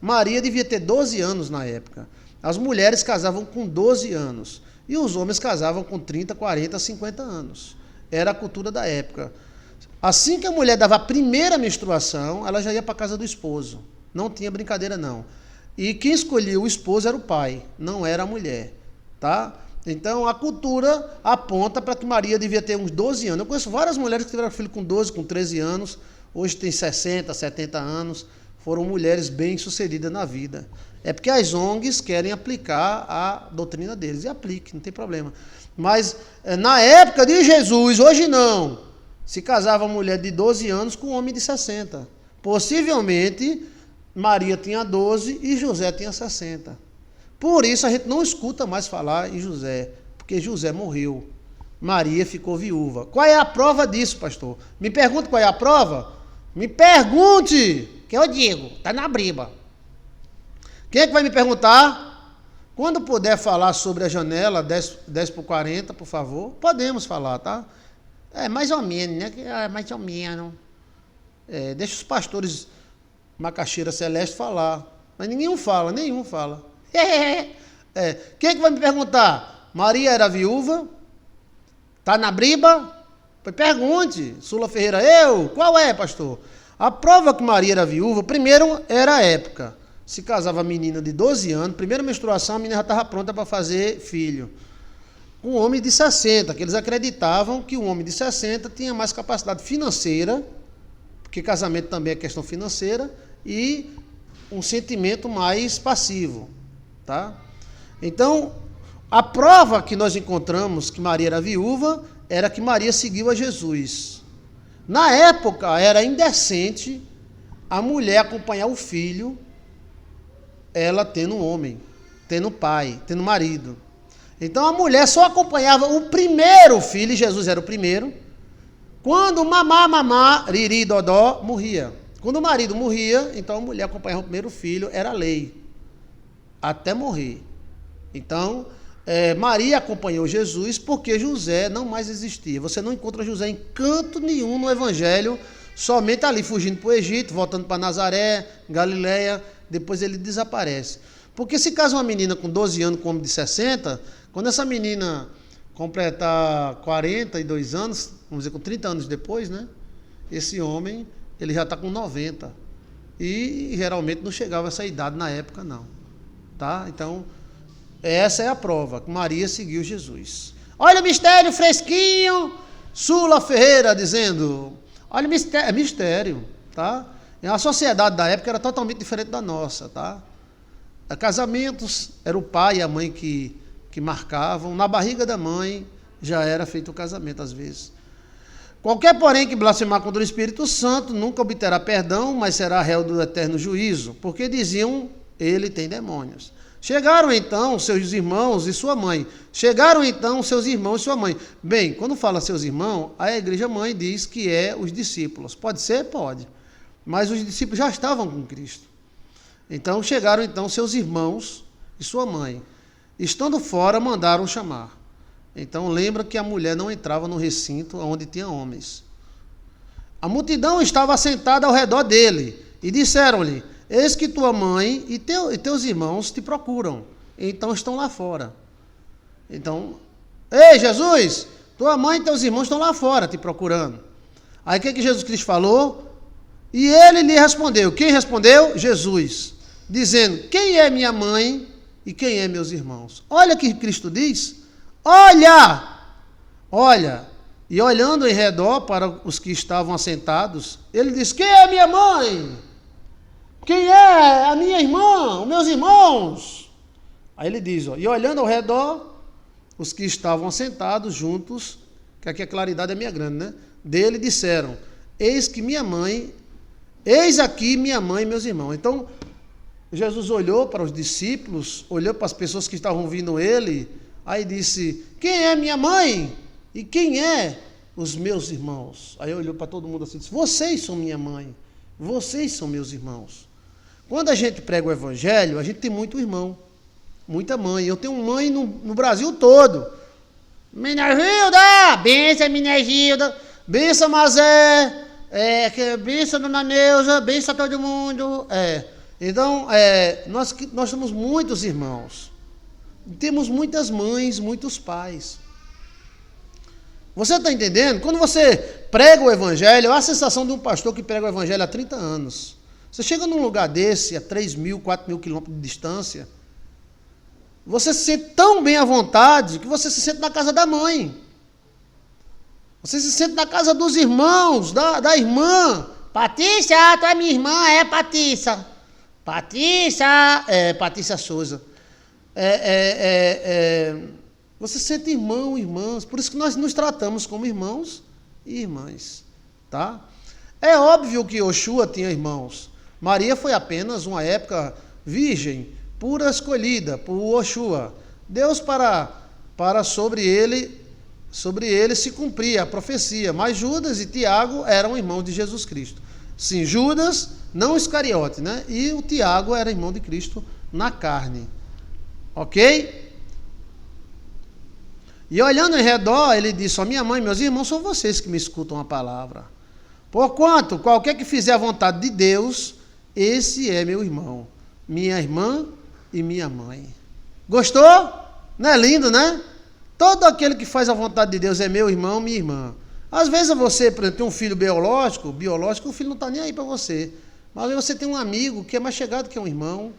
Speaker 1: Maria devia ter 12 anos na época. As mulheres casavam com 12 anos. E os homens casavam com 30, 40, 50 anos. Era a cultura da época. Assim que a mulher dava a primeira menstruação, ela já ia para a casa do esposo. Não tinha brincadeira, não. E quem escolhia o esposo era o pai, não era a mulher. Tá? Então a cultura aponta para que Maria devia ter uns 12 anos. Eu conheço várias mulheres que tiveram filho com 12, com 13 anos. Hoje tem 60, 70 anos. Foram mulheres bem-sucedidas na vida. É porque as ONGs querem aplicar a doutrina deles. E aplique, não tem problema. Mas na época de Jesus, hoje não. Se casava mulher de 12 anos com um homem de 60. Possivelmente, Maria tinha 12 e José tinha 60. Por isso a gente não escuta mais falar em José. Porque José morreu. Maria ficou viúva. Qual é a prova disso, pastor? Me pergunte qual é a prova? Me pergunte, que eu digo, está na Bíblia. Quem é que vai me perguntar? Quando puder falar sobre a janela 10 por 40, por favor, podemos falar, tá? É mais ou menos, né? É mais ou menos. Deixa os pastores Macaxeira Celeste falar. Mas nenhum fala. Quem é que vai me perguntar? Maria era viúva? Está na Bíblia? Pois pergunte. Sula Ferreira, qual é, pastor? A prova que Maria era viúva, primeiro era a época. Se casava a menina de 12 anos, primeira menstruação, a menina já estava pronta para fazer filho. Um homem de 60, que eles acreditavam que um homem de 60 tinha mais capacidade financeira, porque casamento também é questão financeira, e um sentimento mais passivo, tá? Então, a prova que nós encontramos que Maria era viúva era que Maria seguiu a Jesus. Na época, era indecente a mulher acompanhar o filho, ela tendo um homem, tendo pai, tendo marido. Então, a mulher só acompanhava o primeiro filho, e Jesus era o primeiro, quando mamá, riri, dodó, morria. Quando o marido morria, então a mulher acompanhava o primeiro filho, era lei, até morrer. Então, Maria acompanhou Jesus porque José não mais existia. Você não encontra José em canto nenhum no Evangelho, somente ali fugindo para o Egito, voltando para Nazaré, Galileia, depois ele desaparece. Porque se casa uma menina com 12 anos com um homem de 60, quando essa menina completar 42 anos, vamos dizer, com 30 anos depois, né? Esse homem, ele já está com 90. E geralmente não chegava a essa idade na época, não. Tá? Então, essa é a prova, que Maria seguiu Jesus. Olha o mistério fresquinho, Sula Ferreira dizendo, olha o mistério, é mistério, tá? A sociedade da época era totalmente diferente da nossa, tá? Casamentos, era o pai e a mãe que marcavam, na barriga da mãe já era feito o casamento às vezes. Qualquer, porém, que blasfemar contra o Espírito Santo nunca obterá perdão, mas será réu do eterno juízo, porque diziam, ele tem demônios. Chegaram então seus irmãos e sua mãe. Bem, quando fala seus irmãos, a igreja mãe diz que é os discípulos. Pode ser? Pode. Mas os discípulos já estavam com Cristo. Então chegaram então seus irmãos e sua mãe. Estando fora, mandaram chamar. Então lembra que a mulher não entrava no recinto onde tinha homens. A multidão estava assentada ao redor dele e disseram-lhe, eis que tua mãe e teus irmãos te procuram, então estão lá fora. Então, ei Jesus, tua mãe e teus irmãos estão lá fora te procurando. Aí o que Jesus Cristo falou? E ele lhe respondeu, quem respondeu? Jesus, dizendo, quem é minha mãe e quem é meus irmãos? Olha o que Cristo diz, olha, e olhando em redor para os que estavam assentados, ele diz, quem é minha mãe? Quem é a minha irmã, os meus irmãos? Aí ele diz, e olhando ao redor, os que estavam assentados juntos, que aqui a claridade é minha grande, né? Dele disseram, eis aqui minha mãe e meus irmãos. Então, Jesus olhou para os discípulos, olhou para as pessoas que estavam ouvindo ele, aí disse, quem é minha mãe? E quem é os meus irmãos? Aí olhou para todo mundo assim e disse, vocês são minha mãe, vocês são meus irmãos. Quando a gente prega o evangelho, a gente tem muito irmão, muita mãe. Eu tenho mãe no Brasil todo. Menina Gilda, benção Menina Gilda, benção Mazé, benção Dona Neuza, benção a todo mundo. Então, nós temos muitos irmãos. Temos muitas mães, muitos pais. Você está entendendo? Quando você prega o evangelho, é a sensação de um pastor que prega o evangelho há 30 anos. Você chega num lugar desse, a 3.000, 4.000 quilômetros de distância, você se sente tão bem à vontade que você se sente na casa da mãe. Você se sente na casa dos irmãos, da irmã. Patrícia, tu é minha irmã, Patrícia. Patrícia Souza. Você se sente irmão, irmãs. Por isso que nós nos tratamos como irmãos e irmãs. Tá? É óbvio que Oxua tinha irmãos. Maria foi apenas uma época virgem, pura escolhida por Oxua. Deus, para sobre ele, sobre ele se cumpria a profecia. Mas Judas e Tiago eram irmãos de Jesus Cristo. Sim, Judas, não Iscariote, né? E o Tiago era irmão de Cristo na carne. Ok? E olhando em redor, ele disse: ó, minha mãe e meus irmãos são vocês que me escutam a palavra. Porquanto, qualquer que fizer a vontade de Deus, esse é meu irmão, minha irmã e minha mãe. Gostou? Não é lindo, né? Todo aquele que faz a vontade de Deus é meu irmão, minha irmã. Às vezes você, por exemplo, tem um filho biológico, o filho não está nem aí para você. Mas às vezes você tem um amigo que é mais chegado que um irmão.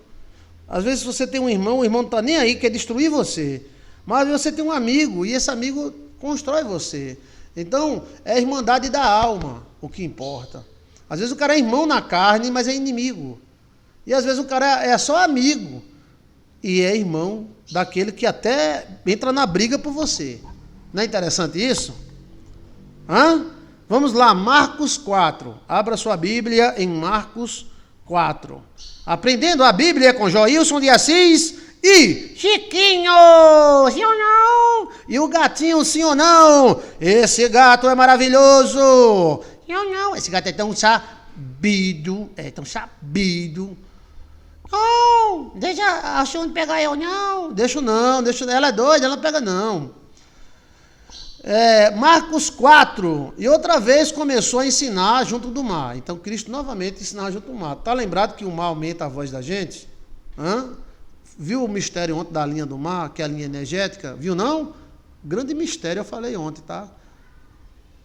Speaker 1: Às vezes você tem um irmão, o irmão não está nem aí, quer destruir você. Mas às vezes você tem um amigo e esse amigo constrói você. Então, é a irmandade da alma o que importa. Às vezes o cara é irmão na carne, mas é inimigo. E às vezes o cara é só amigo e é irmão daquele que até entra na briga por você. Não é interessante isso? Hã? Vamos lá, Marcos 4. Abra sua Bíblia em Marcos 4. Aprendendo a Bíblia com Joilson de Assis e Chiquinho, sim ou não? E o gatinho, sim ou não? Esse gato é maravilhoso. Sim ou não? Esse gato é tão sabido. Não, deixa a Xune pegar eu, não. Deixa não, ela é doida, ela não pega não. Marcos 4, e outra vez começou a ensinar junto do mar. Então Cristo novamente ensinava junto do mar. Está lembrado que o mar aumenta a voz da gente? Viu o mistério ontem da linha do mar, que é a linha energética? Viu não? Grande mistério, eu falei ontem, tá?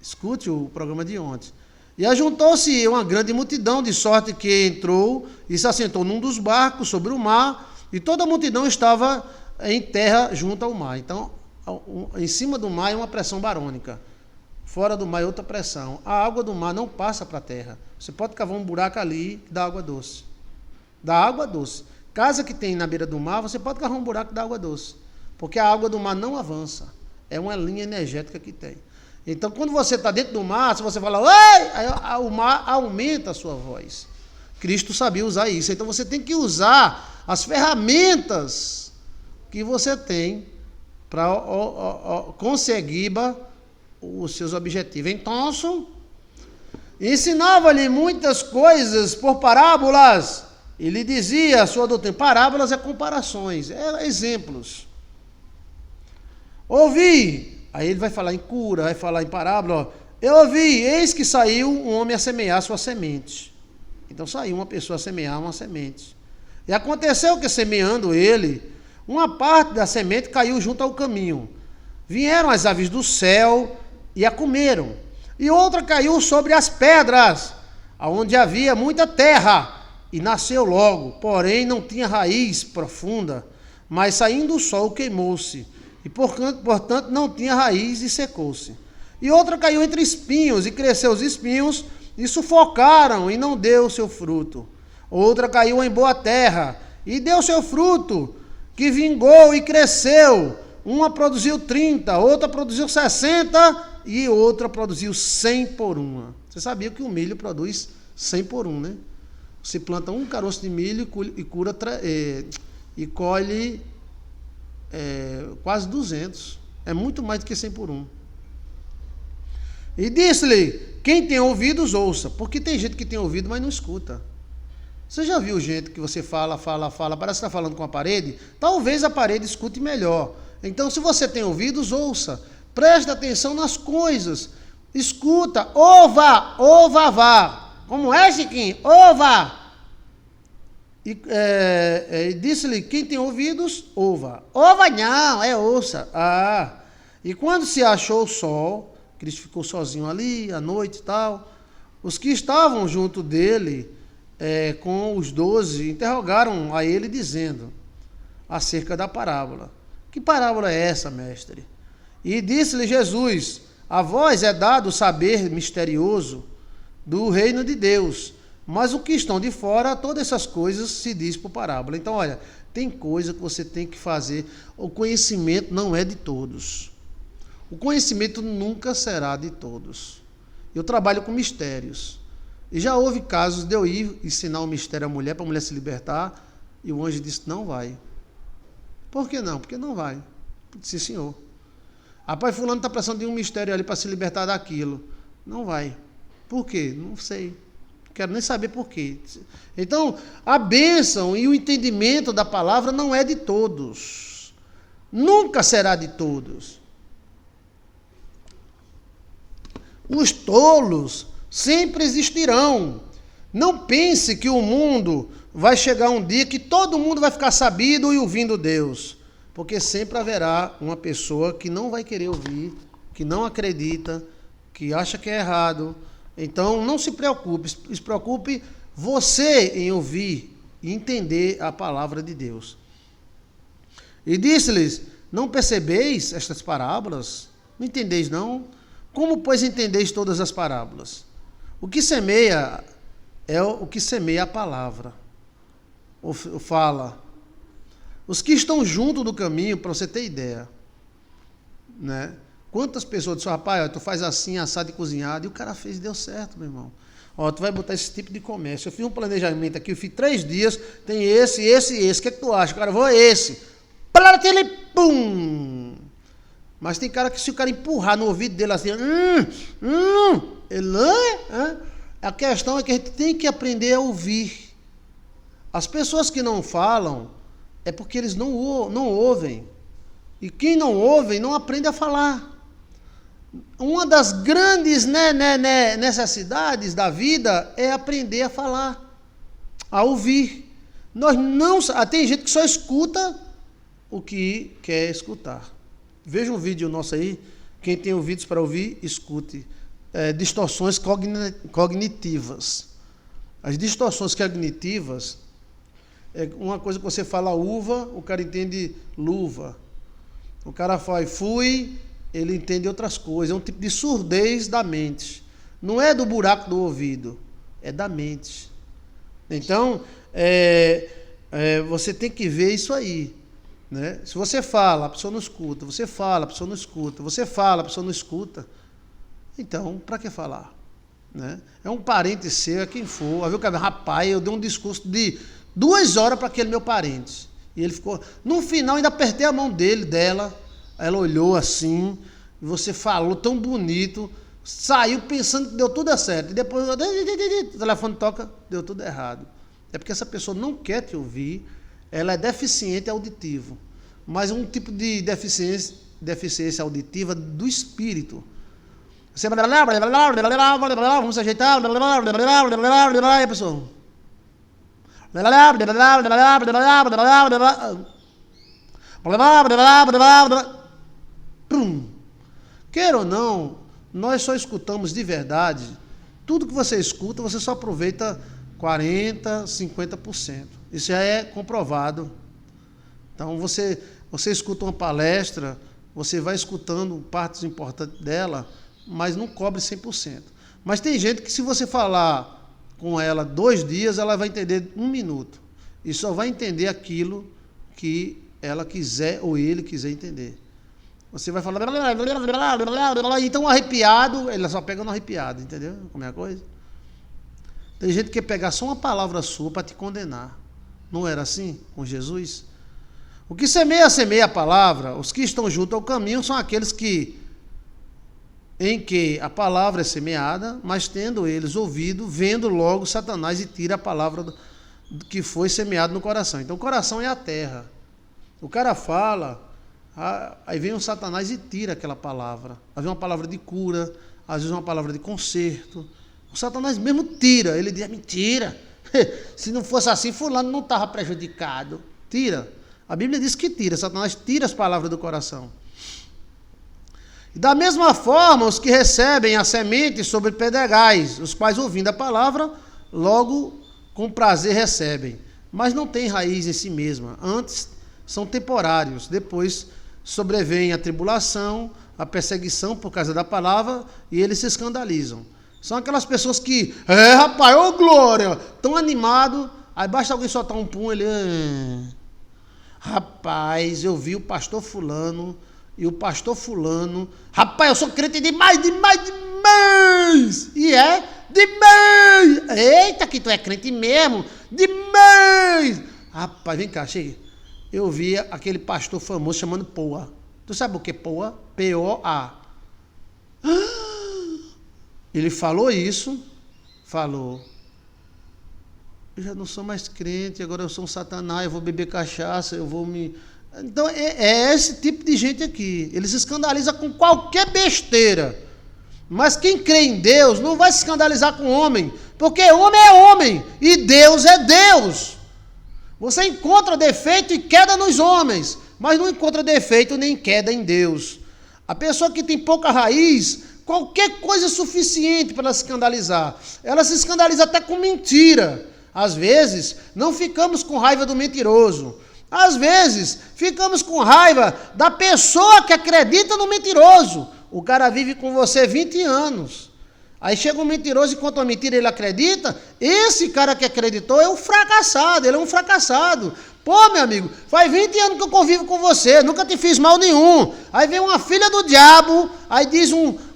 Speaker 1: Escute o programa de ontem. E ajuntou-se uma grande multidão, de sorte que entrou e se assentou num dos barcos sobre o mar, e toda a multidão estava em terra junto ao mar. Então, em cima do mar é uma pressão barônica, fora do mar é outra pressão. A água do mar não passa para a terra. Você pode cavar um buraco ali e dar água doce. Dá água doce. Casa que tem na beira do mar, você pode cavar um buraco e dar água doce. Porque a água do mar não avança. É uma linha energética que tem. Então, quando você está dentro do mar, se você fala, oi, aí o mar aumenta a sua voz. Cristo sabia usar isso. Então, você tem que usar as ferramentas que você tem para conseguir os seus objetivos. Então, ensinava-lhe muitas coisas por parábolas. Ele dizia a sua doutrina, parábolas é comparações, é exemplos. Ouvi, aí ele vai falar em cura, vai falar em parábola. Eu ouvi, eis que saiu um homem a semear sua semente. Então saiu uma pessoa a semear uma semente. E aconteceu que semeando ele, uma parte da semente caiu junto ao caminho. Vieram as aves do céu e a comeram. E outra caiu sobre as pedras, onde havia muita terra, e nasceu logo, porém não tinha raiz profunda, mas saindo o sol queimou-se, e portanto não tinha raiz e secou-se. E outra caiu entre espinhos, e cresceu os espinhos, e sufocaram, e não deu seu fruto. Outra caiu em boa terra, e deu seu fruto, que vingou e cresceu. Uma produziu 30, outra produziu 60, e outra produziu 100 por uma. Você sabia que o milho produz 100 por um, né? Você planta um caroço de milho e colhe quase 200. É muito mais do que 100 por um. E disse-lhe, quem tem ouvidos, ouça. Porque tem gente que tem ouvido, mas não escuta. Você já viu gente que você fala, parece que está falando com a parede? Talvez a parede escute melhor. Então, se você tem ouvidos, ouça. Preste atenção nas coisas. Escuta, ouva, vá. Como é, Chiquinho? Ouva! E disse-lhe, quem tem ouvidos, ouva. Ouva não, ouça. E quando se achou o sol, Cristo ficou sozinho ali, à noite e tal, os que estavam junto dele, com os 12, interrogaram a ele, dizendo, acerca da parábola. Que parábola é essa, mestre? E disse-lhe Jesus, a vós é dado o saber misterioso do reino de Deus, mas o que estão de fora, todas essas coisas se diz por parábola. Então, olha, tem coisa que você tem que fazer. O conhecimento não é de todos. O conhecimento nunca será de todos. Eu trabalho com mistérios. E já houve casos de eu ir ensinar um mistério à mulher, para a mulher se libertar, e o anjo disse, não vai. Por que não? Porque não vai. Eu disse, senhor. Rapaz, fulano está precisando de um mistério ali para se libertar daquilo. Não vai. Por quê? Não sei. Não quero nem saber por quê. Então, a bênção e o entendimento da palavra não é de todos. Nunca será de todos. Os tolos sempre existirão. Não pense que o mundo vai chegar um dia que todo mundo vai ficar sabido e ouvindo Deus. Porque sempre haverá uma pessoa que não vai querer ouvir, que não acredita, que acha que é errado. Então, não se preocupe. Se preocupe você em ouvir e entender a palavra de Deus. E disse-lhes, não percebeis estas parábolas? Não entendeis, não? Como, pois, entendeis todas as parábolas? O que semeia é o que semeia a palavra. Ou fala. Os que estão junto do caminho, para você ter ideia, né? Quantas pessoas disseram, rapaz, ó, tu faz assim, assado e cozinhado, e o cara fez e deu certo, meu irmão. Ó, tu vai botar esse tipo de comércio. Eu fiz um planejamento aqui, eu fiz 3 dias, tem esse, esse e esse. O que é que tu acha? Cara, vou a esse. Pum! Mas tem cara que se o cara empurrar no ouvido dele assim, a questão é que a gente tem que aprender a ouvir. As pessoas que não falam é porque eles não ouvem. E quem não ouve não aprende a falar. Uma das grandes necessidades da vida é aprender a falar, a ouvir. Tem gente que só escuta o que quer escutar. Veja um vídeo nosso aí, quem tem ouvidos para ouvir, escute. Distorções cognitivas. As distorções cognitivas é uma coisa que você fala uva, o cara entende luva. O cara fala fui, ele entende outras coisas. É um tipo de surdez da mente. Não é do buraco do ouvido, é da mente. Então, você tem que ver isso aí. Né? Se você fala, a pessoa não escuta. Você fala, a pessoa não escuta. Você fala, a pessoa não escuta. Então, para que falar? Né? É um parente seu, é quem for. Aí o cara, rapaz, eu dei um discurso de 2 horas para aquele meu parente. E ele ficou... No final, ainda apertei a mão dela. Ela olhou assim. E você falou tão bonito. Saiu pensando que deu tudo certo. E depois, o telefone toca, deu tudo errado. É porque essa pessoa não quer te ouvir. Ela é deficiente auditivo. Mas é um tipo de deficiência auditiva do espírito. Você... Vamos se ajeitar. E a pessoa... Queira ou não, nós só escutamos de verdade. Tudo que você escuta, você só aproveita 40%, 50%. Isso já é comprovado. Então, você escuta uma palestra, você vai escutando partes importantes dela, mas não cobre 100%. Mas tem gente que, se você falar com ela 2 dias, ela vai entender 1 minuto. E só vai entender aquilo que ela quiser ou ele quiser entender. Você vai falar... Então, arrepiado, ele só pega no arrepiado, entendeu? Como é a coisa? Tem gente que quer pegar só uma palavra sua para te condenar. Não era assim com Jesus? O que semeia a palavra, os que estão junto ao caminho são aqueles em que a palavra é semeada, mas tendo eles ouvido, vendo logo Satanás e tira a palavra que foi semeada no coração. Então o coração é a terra. O cara fala, aí vem o Satanás e tira aquela palavra. Às vezes uma palavra de cura, às vezes uma palavra de conserto. O Satanás mesmo tira, ele diz, é mentira. Se não fosse assim, fulano não estava prejudicado. Tira. A Bíblia diz que tira, Satanás tira as palavras do coração. E da mesma forma, os que recebem a semente sobre pedregais, os quais, ouvindo a palavra, logo com prazer recebem, mas não têm raiz em si mesma, antes são temporários, depois sobrevém a tribulação, a perseguição por causa da palavra, e eles se escandalizam. São aquelas pessoas que, rapaz, ô glória, tão animado, aí basta alguém soltar um pum, ele... Rapaz, eu vi o pastor fulano, e o pastor fulano, rapaz, eu sou crente demais, e demais, eita, que tu é crente mesmo, demais, rapaz, vem cá, chega, eu vi aquele pastor famoso chamando Poa, Tu sabe o que é Poa? P-O-A. Ele falou isso, falou. Eu já não sou mais crente, agora eu sou um satanás, eu vou beber cachaça, eu vou me... Então é esse tipo de gente aqui. Ele se escandaliza com qualquer besteira. Mas quem crê em Deus não vai se escandalizar com homem, porque homem é homem e Deus é Deus. Você encontra defeito e queda nos homens, mas não encontra defeito nem queda em Deus. A pessoa que tem pouca raiz, qualquer coisa é suficiente para ela se escandalizar. Ela se escandaliza até com mentira. Às vezes, não ficamos com raiva do mentiroso. Às vezes, ficamos com raiva da pessoa que acredita no mentiroso. O cara vive com você 20 anos. Aí chega um mentiroso e conta uma mentira e ele acredita. Esse cara que acreditou é um fracassado, ele é um fracassado. Pô, meu amigo, faz 20 anos que eu convivo com você, nunca te fiz mal nenhum. Aí vem uma filha do diabo, aí diz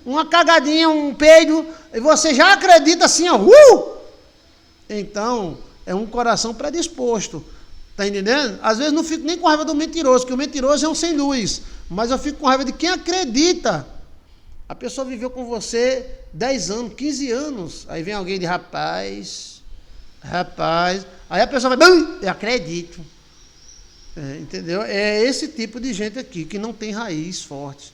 Speaker 1: uma cagadinha, um peido, e você já acredita assim, ó. Então, é um coração predisposto. Tá entendendo? Às vezes não fico nem com raiva do mentiroso, porque o mentiroso é um sem luz. Mas eu fico com raiva de quem acredita. A pessoa viveu com você 10 anos, 15 anos. Aí vem alguém de rapaz. Aí a pessoa vai, eu acredito. Entendeu? É esse tipo de gente aqui, que não tem raiz forte.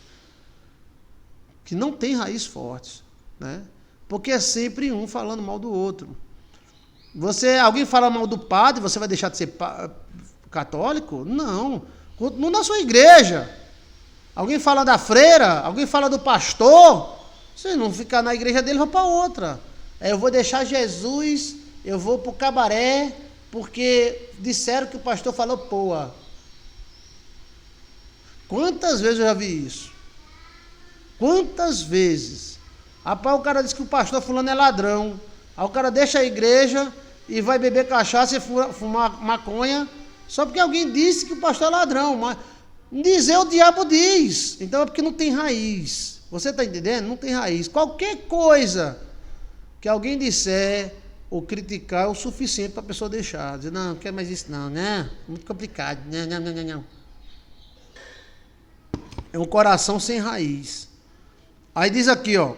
Speaker 1: Que não tem raiz forte. Né? Porque é sempre um falando mal do outro. Alguém fala mal do padre, você vai deixar de ser católico? Não. Continua na sua igreja. Alguém fala da freira, alguém fala do pastor, você não ficar na igreja dele, vai para outra. Eu vou deixar Jesus, eu vou para o cabaré, porque disseram que o pastor falou Poa. Quantas vezes eu já vi isso? Quantas vezes? Rapaz, o cara diz que o pastor fulano é ladrão. Aí o cara deixa a igreja e vai beber cachaça e fumar maconha, só porque alguém disse que o pastor é ladrão. Mas dizer o diabo diz. Então é porque não tem raiz. Você está entendendo? Não tem raiz. Qualquer coisa que alguém disser ou criticar é o suficiente para a pessoa deixar. Dizer, não quero mais isso não, né? Muito complicado. Não. É um coração sem raiz. Aí diz aqui, ó.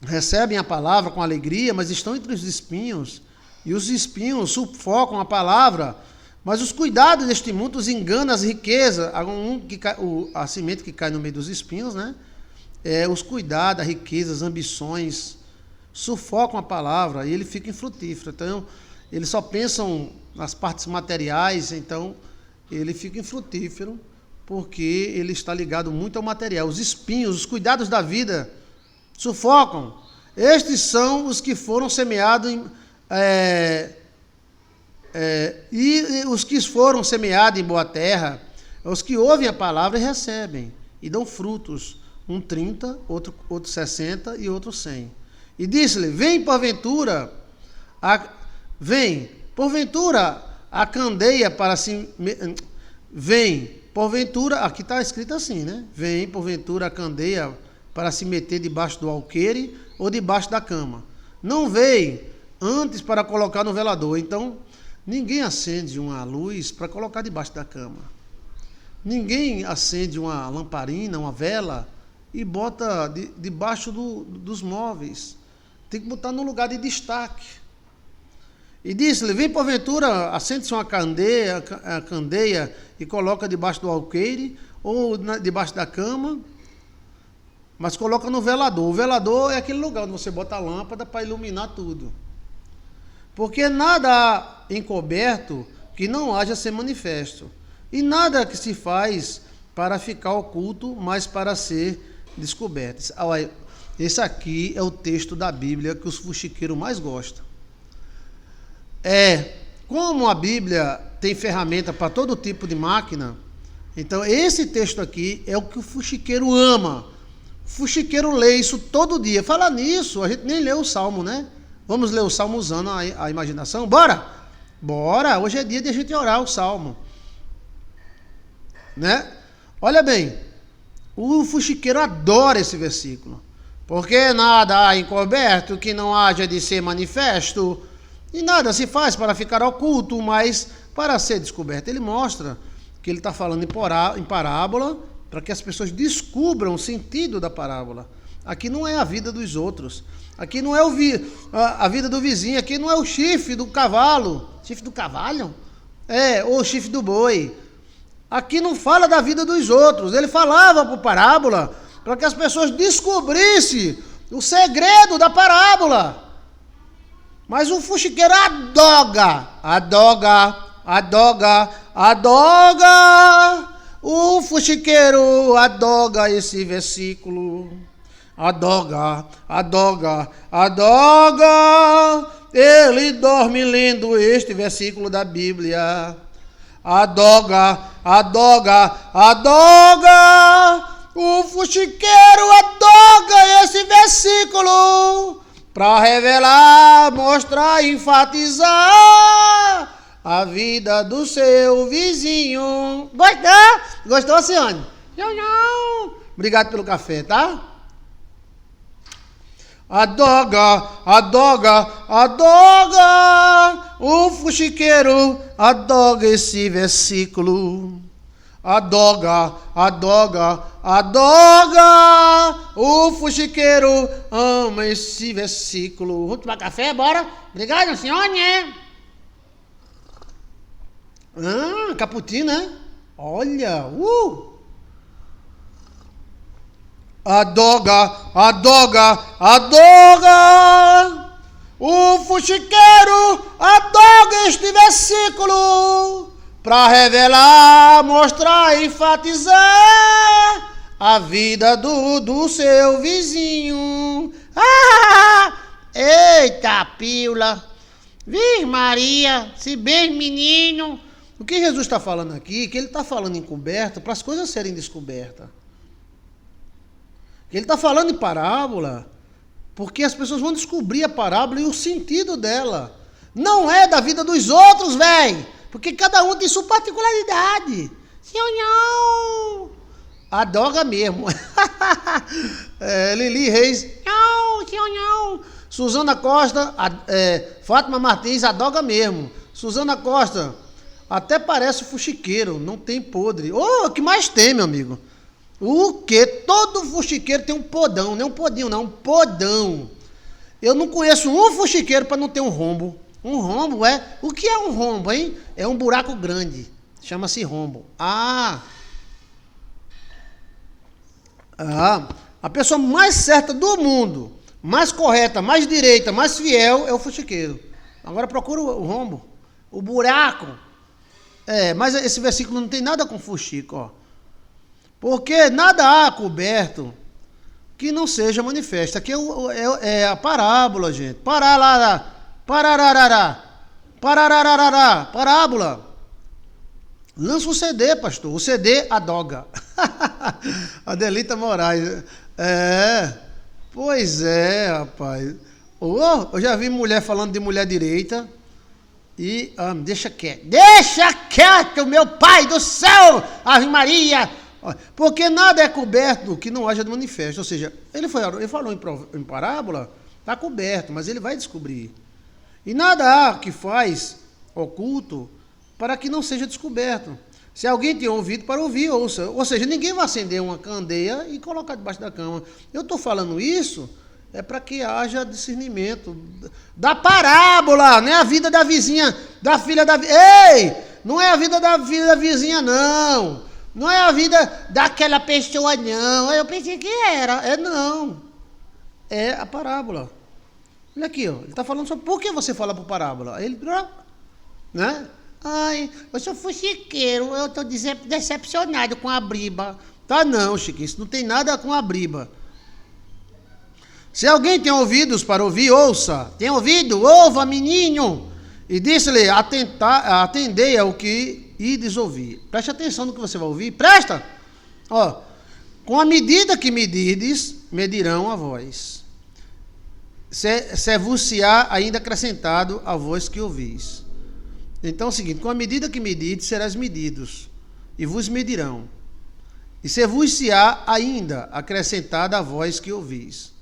Speaker 1: Recebem a palavra com alegria, mas estão entre os espinhos. E os espinhos sufocam a palavra. Mas os cuidados deste mundo os enganam as riquezas. A semente que cai no meio dos espinhos, né? Os cuidados, a riqueza, as ambições sufocam a palavra e ele fica infrutífero. Então, eles só pensam nas partes materiais, então ele fica infrutífero porque ele está ligado muito ao material. Os espinhos, os cuidados da vida sufocam. Estes são os que foram semeados e os que foram semeados em boa terra, os que ouvem a palavra e recebem, e dão frutos, um 30, outro 60 e outro 100. E disse-lhe, vem porventura a candeia para se... Vem, porventura, aqui está escrito assim, né? Vem, porventura, a candeia para se meter debaixo do alqueire ou debaixo da cama. Não veio antes para colocar no velador. Então, ninguém acende uma luz para colocar debaixo da cama. Ninguém acende uma lamparina, uma vela e bota debaixo dos móveis. Tem que botar num lugar de destaque. E disse-lhe, vem porventura, acende-se uma candeia e coloca debaixo do alqueire ou debaixo da cama, mas coloca no velador. O velador é aquele lugar onde você bota a lâmpada para iluminar tudo. Porque nada há encoberto que não haja ser manifesto. E nada que se faz para ficar oculto, mas para ser descoberto. Esse aqui é o texto da Bíblia que os fuxiqueiros mais gostam. Como a Bíblia tem ferramenta para todo tipo de máquina, então esse texto aqui é o que o fuxiqueiro ama. O fuxiqueiro lê isso todo dia. Fala nisso, a gente nem lê o Salmo, né? Vamos ler o Salmo usando a imaginação? Bora! Bora! Hoje é dia de a gente orar o Salmo. Né? Olha bem, o fuxiqueiro adora esse versículo. Porque nada há encoberto que não haja de ser manifesto, e nada se faz para ficar oculto, mas para ser descoberto. Ele mostra que ele está falando em parábola, para que as pessoas descubram o sentido da parábola. Aqui não é a vida dos outros. Aqui não é a vida do vizinho. Aqui não é o chifre do cavalo. Chifre do cavalo? Ou o chifre do boi. Aqui não fala da vida dos outros. Ele falava por parábola para que as pessoas descobrissem o segredo da parábola. Mas o fuxiqueiro adoga. O fuxiqueiro adoga esse versículo. Adoga. Ele dorme lendo este versículo da Bíblia. Adoga. O fuxiqueiro adoga esse versículo para revelar, mostrar, enfatizar a vida do seu vizinho. Gostou? Gostou, Ciane? Não. Obrigado pelo café, tá? Adoga. O fuxiqueiro adoga esse versículo. Adoga. O fuxiqueiro ama esse versículo. Vamos tomar café, bora? Obrigado, senhora. Cappuccino, né? Olha, Adoga. O fuxiqueiro adoga este versículo para revelar, mostrar, enfatizar a vida do seu vizinho. Eita, pílula. Vixe Maria, se bem menino. O que Jesus está falando aqui, que ele está falando encoberto para as coisas serem descobertas. Ele está falando em parábola, porque as pessoas vão descobrir a parábola e o sentido dela. Não é da vida dos outros, velho. Porque cada um tem sua particularidade. Senhor, adoga mesmo. Lili Reis. Não. Suzana Costa, Fátima Martins, adoga mesmo. Suzana Costa, até parece fuxiqueiro, não tem podre. O que mais tem, meu amigo? O quê? Todo fuxiqueiro tem um podão, não é um podinho, não, um podão. Eu não conheço um fuxiqueiro para não ter um rombo. Um rombo o que é um rombo, hein? É um buraco grande, chama-se rombo. A pessoa mais certa do mundo, mais correta, mais direita, mais fiel é o fuxiqueiro. Agora procura o rombo, o buraco. Mas esse versículo não tem nada com fuxico, ó. Porque nada há coberto que não seja manifesto. Aqui é a parábola, gente. Parábola. Lança um CD, pastor. O CD adoga. Adelita Moraes. Pois é, rapaz. Eu já vi mulher falando de mulher direita. E deixa quieto, meu pai do céu, Ave Maria. Porque nada é coberto que não haja de manifesto. Ou seja, ele falou em parábola, está coberto, mas ele vai descobrir. E nada há que faz oculto para que não seja descoberto. Se alguém tem ouvido para ouvir, ouça. Ou seja, ninguém vai acender uma candeia e colocar debaixo da cama. Eu estou falando isso para que haja discernimento da parábola, não é a vida da vizinha, da filha da... Ei! Não é a vida da filha da vizinha, não. Não é a vida daquela pessoa, não. Eu pensei que era. Não. É a parábola. Olha aqui, ó. Ele está falando sobre por que você fala por parábola. Ele, né? Ai, eu sou fuxiqueiro. Eu estou decepcionado com a briba. Tá não, Chico. Isso não tem nada com a briba. Se alguém tem ouvidos para ouvir, ouça. Tem ouvido? Ouva, menino. E disse-lhe, atendei ao que ides ouvir. Preste atenção no que você vai ouvir. Presta! Com a medida que medides, medirão a vós. Se-vos-se-á ainda acrescentado a vós que ouvis. Então é o seguinte, com a medida que medides, serás medidos, e vos medirão. E se-vos-se-á ainda acrescentado a vós que ouvis.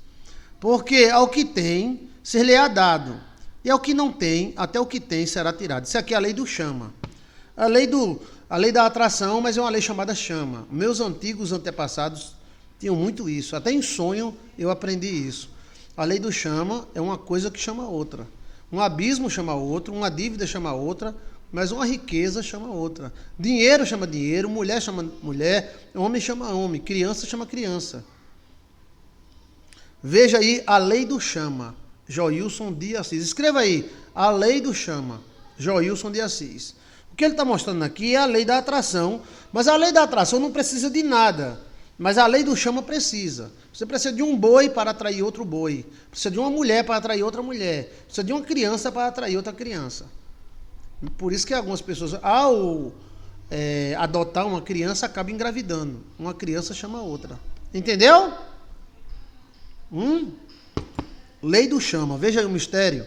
Speaker 1: Porque ao que tem, ser-lhe-á dado, e ao que não tem, até o que tem será tirado. Isso aqui é a lei do chama. A lei da atração, mas é uma lei chamada chama. Meus antigos antepassados tinham muito isso. Até em sonho eu aprendi isso. A lei do chama é uma coisa que chama outra. Um abismo chama outro, uma dívida chama outra, mas uma riqueza chama outra. Dinheiro chama dinheiro, mulher chama mulher, homem chama homem, criança chama criança. Veja aí a lei do chama, Joilson de Assis. Escreva aí, a lei do chama, Joilson de Assis. O que ele está mostrando aqui é a lei da atração, mas a lei da atração não precisa de nada, mas a lei do chama precisa. Você precisa de um boi para atrair outro boi, precisa de uma mulher para atrair outra mulher, precisa de uma criança para atrair outra criança. Por isso que algumas pessoas, ao adotar uma criança, acabam engravidando. Uma criança chama outra. Entendeu? Lei do chama, veja aí o mistério.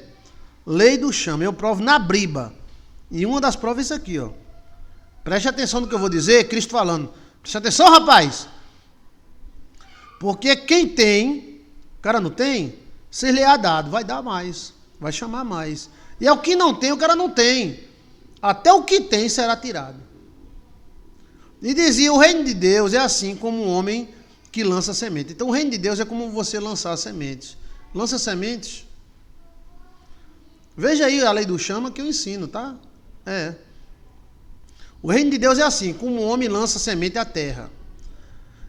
Speaker 1: Lei do chama, eu provo na briba. E uma das provas é isso aqui, ó. Preste atenção no que eu vou dizer, Cristo falando. Preste atenção, rapaz. Porque quem tem, o cara não tem, se lhe é dado, vai dar mais, vai chamar mais. E é o que não tem, o cara não tem. Até o que tem será tirado. E dizia, o reino de Deus é assim como um homem que lança semente. Então o reino de Deus é como você lançar sementes. Lança sementes. Veja aí a lei do chama que eu ensino, tá? O reino de Deus é assim, como um homem lança semente à terra.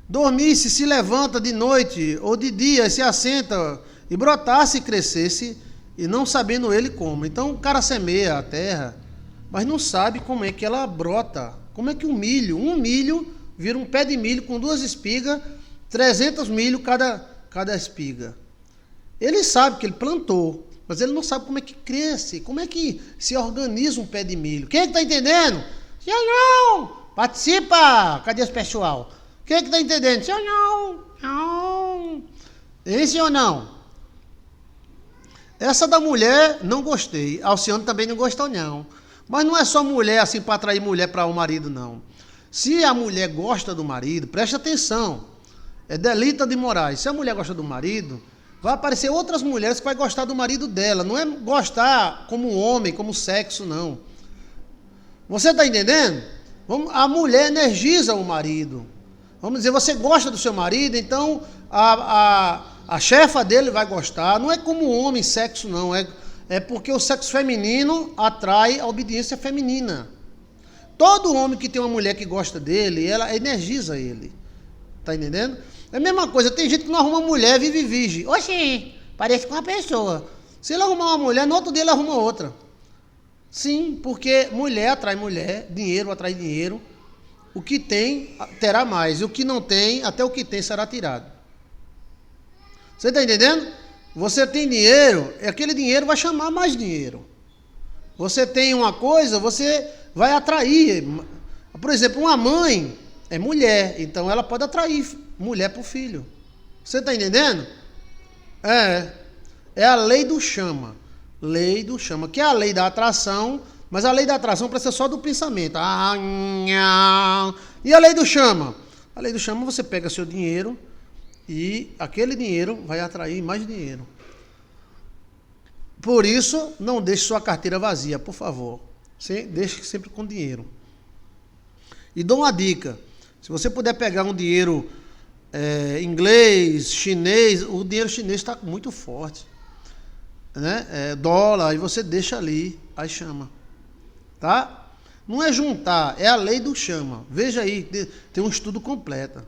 Speaker 1: Dormisse, se levanta de noite ou de dia, se assenta e brotasse e crescesse, e não sabendo ele como. Então o cara semeia a terra, mas não sabe como é que ela brota. Como é que um milho vira um pé de milho com 2 espigas, 300 milho cada espiga. Ele sabe que ele plantou, mas ele não sabe como é que cresce, como é que se organiza um pé de milho. Quem é que está entendendo? Senhor, não! Participa! Cadê esse pessoal? Quem é que está entendendo? Senhor, não! Hein, senhor, não? Essa da mulher, não gostei. Alcione também não gostou, não. Mas não é só mulher assim para atrair mulher para o marido, não. Se a mulher gosta do marido, preste atenção. É Delita de Moraes. Se a mulher gosta do marido, vai aparecer outras mulheres que vai gostar do marido dela. Não é gostar como homem, como sexo, não. Você está entendendo? A mulher energiza o marido. Vamos dizer, você gosta do seu marido, então a chefa dele vai gostar. Não é como homem, sexo, não. É porque o sexo feminino atrai a obediência feminina. Todo homem que tem uma mulher que gosta dele, ela energiza ele. Tá entendendo? É a mesma coisa, tem gente que não arruma mulher, vive virgem. Oxi, parece com uma pessoa. Se ele arrumar uma mulher, no outro dia ele arruma outra. Sim, porque mulher atrai mulher, dinheiro atrai dinheiro. O que tem, terá mais. E o que não tem, até o que tem será tirado. Você está entendendo? Você tem dinheiro, aquele dinheiro vai chamar mais dinheiro. Você tem uma coisa, você vai atrair. Por exemplo, uma mãe é mulher, então ela pode atrair mulher para o filho. Você está entendendo? É a lei do chama. Lei do chama, que é a lei da atração, mas a lei da atração precisa só do pensamento. E a lei do chama? A lei do chama, você pega seu dinheiro e aquele dinheiro vai atrair mais dinheiro. Por isso, não deixe sua carteira vazia, por favor. Deixe sempre com dinheiro. E dou uma dica. Se você puder pegar um dinheiro inglês, chinês, o dinheiro chinês está muito forte. Né? Dólar, aí você deixa ali, aí chama. Tá? Não é juntar, é a lei do chama. Veja aí, tem um estudo completo.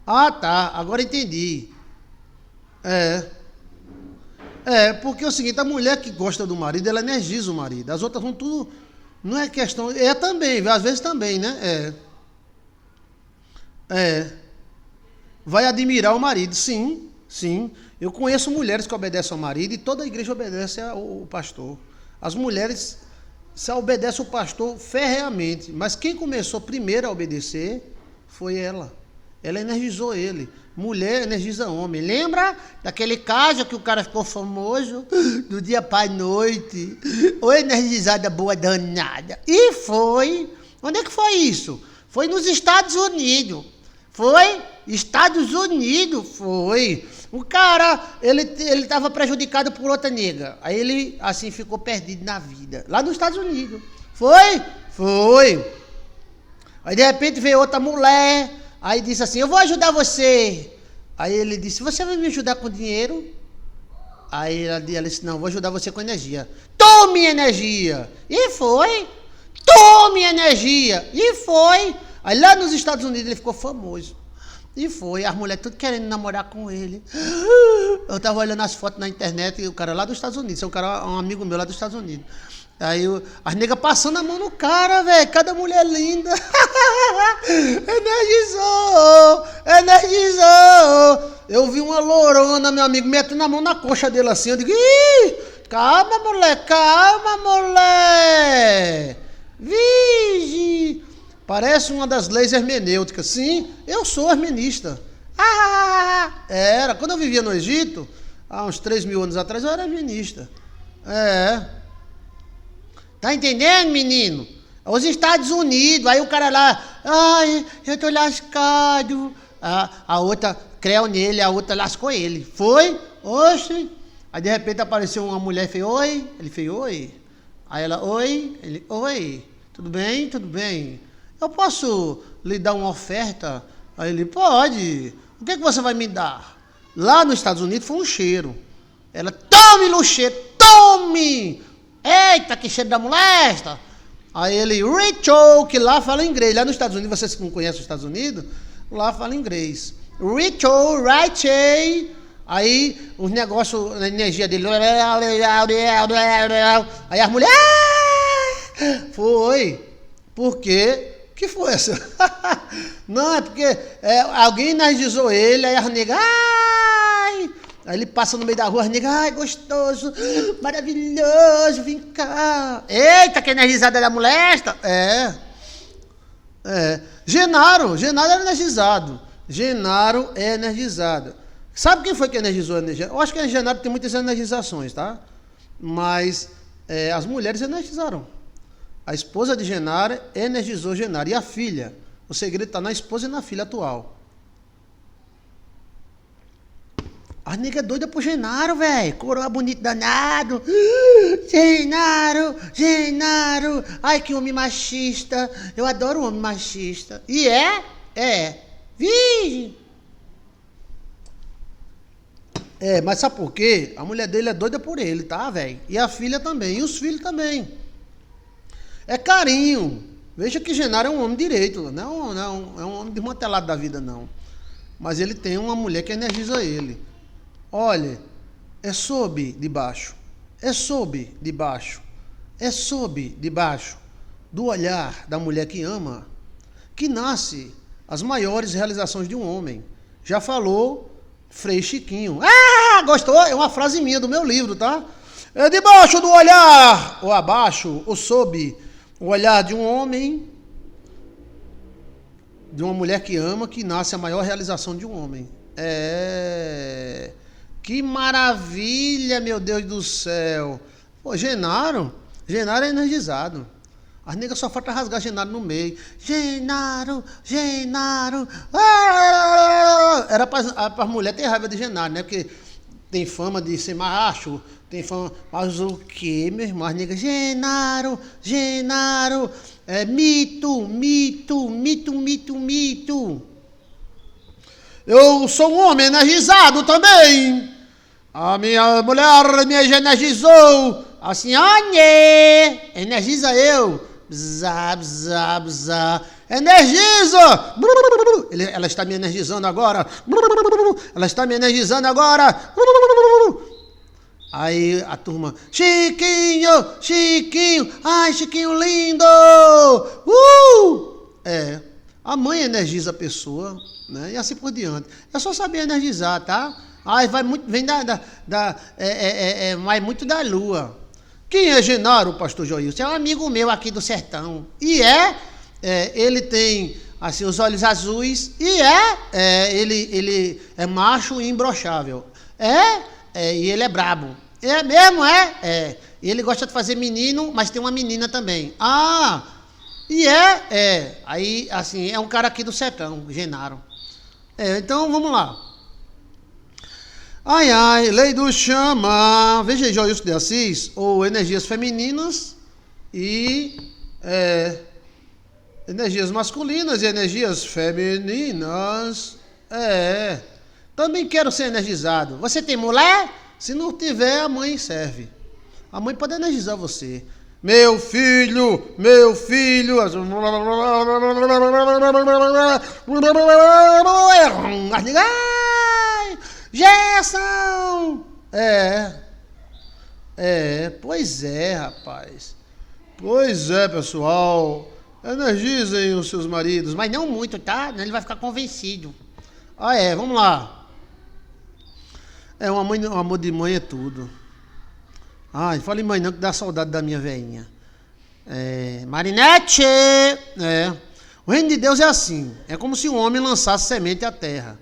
Speaker 1: Ah, tá, agora entendi. Porque é o seguinte, a mulher que gosta do marido, ela energiza o marido. As outras vão tudo, não é questão, também, às vezes também, né? Vai admirar o marido, sim. Eu conheço mulheres que obedecem ao marido e toda a igreja obedece ao pastor. As mulheres se obedecem ao pastor ferreamente, mas quem começou primeiro a obedecer foi ela. Ela energizou ele. Mulher energiza homem. Lembra daquele caso que o cara ficou famoso? Do dia para a noite. Ou energizada boa danada. E foi. Onde é que foi isso? Foi nos Estados Unidos. Foi? Estados Unidos, foi. O cara, ele estava prejudicado por outra nega. Aí ele, assim, ficou perdido na vida. Lá nos Estados Unidos. Foi? Foi. Aí de repente veio outra mulher, aí disse assim, eu vou ajudar você. Aí ele disse, você vai me ajudar com dinheiro? Aí ela disse, não, vou ajudar você com energia. Tome energia! E foi. Tome energia! E foi. Aí lá nos Estados Unidos ele ficou famoso. E foi, as mulheres tudo querendo namorar com ele. Eu tava olhando as fotos na internet, e o cara lá dos Estados Unidos, um amigo meu lá dos Estados Unidos. Aí as negas passando a mão no cara, velho, cada mulher linda. Energizou. Eu vi uma lourona, meu amigo, metendo a mão na coxa dele assim, eu digo, ih, calma, mulher. Vige. Parece uma das leis hermenêuticas. Sim, eu sou hermenista. Era. Quando eu vivia no Egito, há uns 3.000 anos atrás, eu era hermenista. Tá entendendo, menino? Os Estados Unidos, aí o cara lá, ai, eu tô lascado. A outra creu nele, a outra lascou ele. Foi? Oxe. Aí de repente apareceu uma mulher e fez, oi. Ele fez, oi. Aí ela, oi. Ele, oi. Tudo bem? Tudo bem. Eu posso lhe dar uma oferta? Aí ele, pode. O que você vai me dar? Lá nos Estados Unidos foi um cheiro. Ela, tome no cheiro, tome! Eita, que cheiro da molesta! Aí ele, Richo, que lá fala inglês. Lá nos Estados Unidos, vocês que não conhecem os Estados Unidos, lá fala inglês. Richo, right. Aí os negócios, a energia dele. Aí as mulheres. Foi. Por quê? Que foi essa? Não, é porque alguém energizou ele, aí as negas, ai! Aí ele passa no meio da rua, as negas, ai, gostoso, maravilhoso, vem cá. Eita, que energizada da molesta! Genaro é energizado. Genaro é energizado. Sabe quem foi que energizou a energia? Eu acho que a Genaro tem muitas energizações, tá? Mas as mulheres energizaram. A esposa de Genaro energizou Genaro. E a filha? O segredo está na esposa e na filha atual. A nega é doida por Genaro, velho. Coroa bonito danado. Genaro. Ai, que homem machista. Eu adoro homem machista. E Virgem. Mas sabe por quê? A mulher dele é doida por ele, tá, velho? E a filha também. E os filhos também. É carinho. Veja que Genaro é um homem direito. Não é um homem desmantelado da vida, não. Mas ele tem uma mulher que energiza ele. Olha, é sob debaixo do olhar da mulher que ama que nasce as maiores realizações de um homem. Já falou Frei Chiquinho. Gostou? É uma frase minha do meu livro, tá? É debaixo do olhar, ou abaixo, ou sob o olhar de um homem, de uma mulher que ama, que nasce a maior realização de um homem. Que maravilha, meu Deus do céu. Pô, Genaro é energizado. As negas só falta rasgar Genaro no meio. Genaro. Era para as mulheres ter raiva de Genaro, né? Porque tem fama de ser macho, tem fama. Mas o que, meu irmão? As negas, Genaro. Mito. Eu sou um homem energizado também. A minha mulher me energizou. Assim, energiza eu. Bzá. Energiza! Ela está me energizando agora. Aí a turma, Chiquinho. Ai, Chiquinho lindo. A mãe energiza a pessoa, né? E assim por diante. É só saber energizar, tá? Vai muito da lua. Quem é Genaro, pastor Joilson? É um amigo meu aqui do sertão. E ele tem assim os olhos azuis e ele é macho e imbrochável. E ele é brabo. É mesmo, E ele gosta de fazer menino, mas tem uma menina também. Aí, assim, é um cara aqui do sertão, Genaro. Então, vamos lá. Lei do chama. Veja aí, Joilson de Assis, ou energias femininas e Energias masculinas e energias femininas. Também quero ser energizado. Você tem mulher? Se não tiver, a mãe serve. A mãe pode energizar você. Meu filho, meu filho. Gerson! Pois é, rapaz. Pois é, pessoal. Energizem os seus maridos, mas não muito, tá? Ele vai ficar convencido. Vamos lá. Um amor de mãe é tudo. Ai, fale mãe não, que dá saudade da minha veinha. Marinete! O reino de Deus é assim. É como se um homem lançasse semente à terra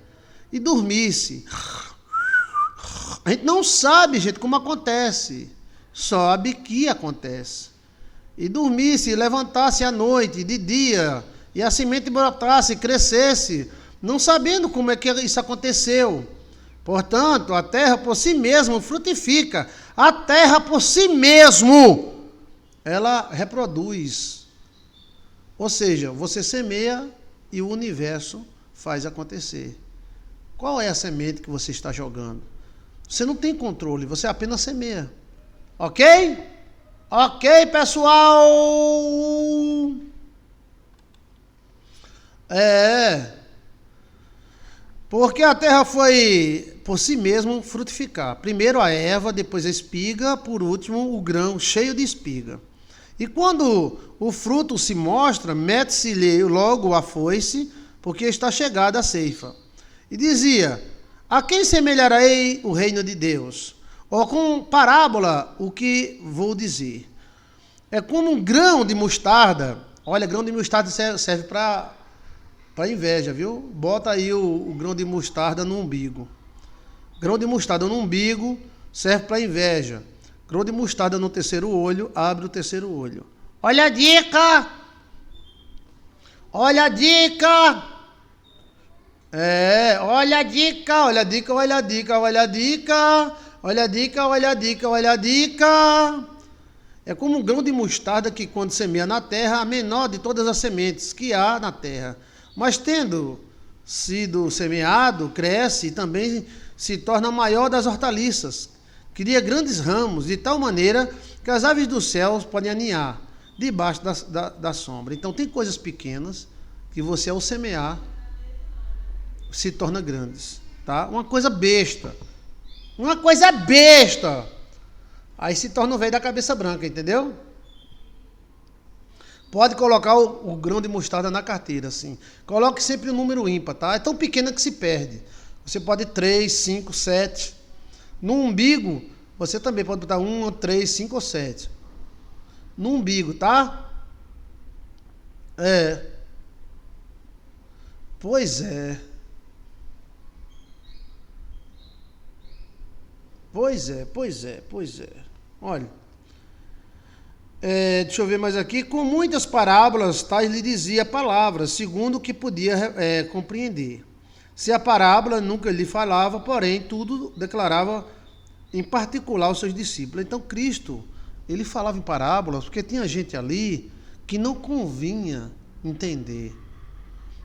Speaker 1: e dormisse. A gente não sabe, gente, como acontece. Sabe que acontece. E dormisse, e levantasse à noite, de dia, e a semente brotasse, crescesse, não sabendo como é que isso aconteceu. Portanto, a terra por si mesma frutifica. A terra por si mesmo, ela reproduz. Ou seja, você semeia e o universo faz acontecer. Qual é a semente que você está jogando? Você não tem controle, você apenas semeia. Ok? Ok, pessoal? Porque a terra foi, por si mesmo, frutificar. Primeiro a erva, depois a espiga, por último o grão cheio de espiga. E quando o fruto se mostra, mete-se-lhe logo a foice, porque está chegada a ceifa. E dizia: a quem semelharei o reino de Deus? Ou com parábola, o que vou dizer? É como um grão de mostarda. Olha, grão de mostarda serve para inveja, viu? Bota aí o grão de mostarda no umbigo. Grão de mostarda no umbigo serve para inveja. Grão de mostarda no terceiro olho, abre o terceiro olho. Olha a dica! Olha a dica! Olha a dica, olha a dica, olha a dica, olha a dica. Olha a dica, olha a dica, olha a dica. É como um grão de mostarda que, quando semeia na terra, a menor de todas as sementes que há na terra. Mas, tendo sido semeado, cresce e também se torna a maior das hortaliças. Cria grandes ramos, de tal maneira que as aves dos céus podem aninhar debaixo da sombra. Então, tem coisas pequenas que você, ao semear, se torna grandes. Tá? Uma coisa besta. Uma coisa besta. Aí se torna o velho da cabeça branca, entendeu? Pode colocar o grão de mostarda na carteira, assim. Coloque sempre o número ímpar, tá? É tão pequena que se perde. Você pode 3, 5, 7. No umbigo, você também pode botar 1, 3, 5 ou 7. No umbigo, tá? Pois é. Pois é. Olha, deixa eu ver mais aqui. Com muitas parábolas, tais lhe dizia palavras, segundo o que podia compreender. Se a parábola nunca lhe falava, porém, tudo declarava em particular aos seus discípulos. Então, Cristo, ele falava em parábolas, porque tinha gente ali que não convinha entender.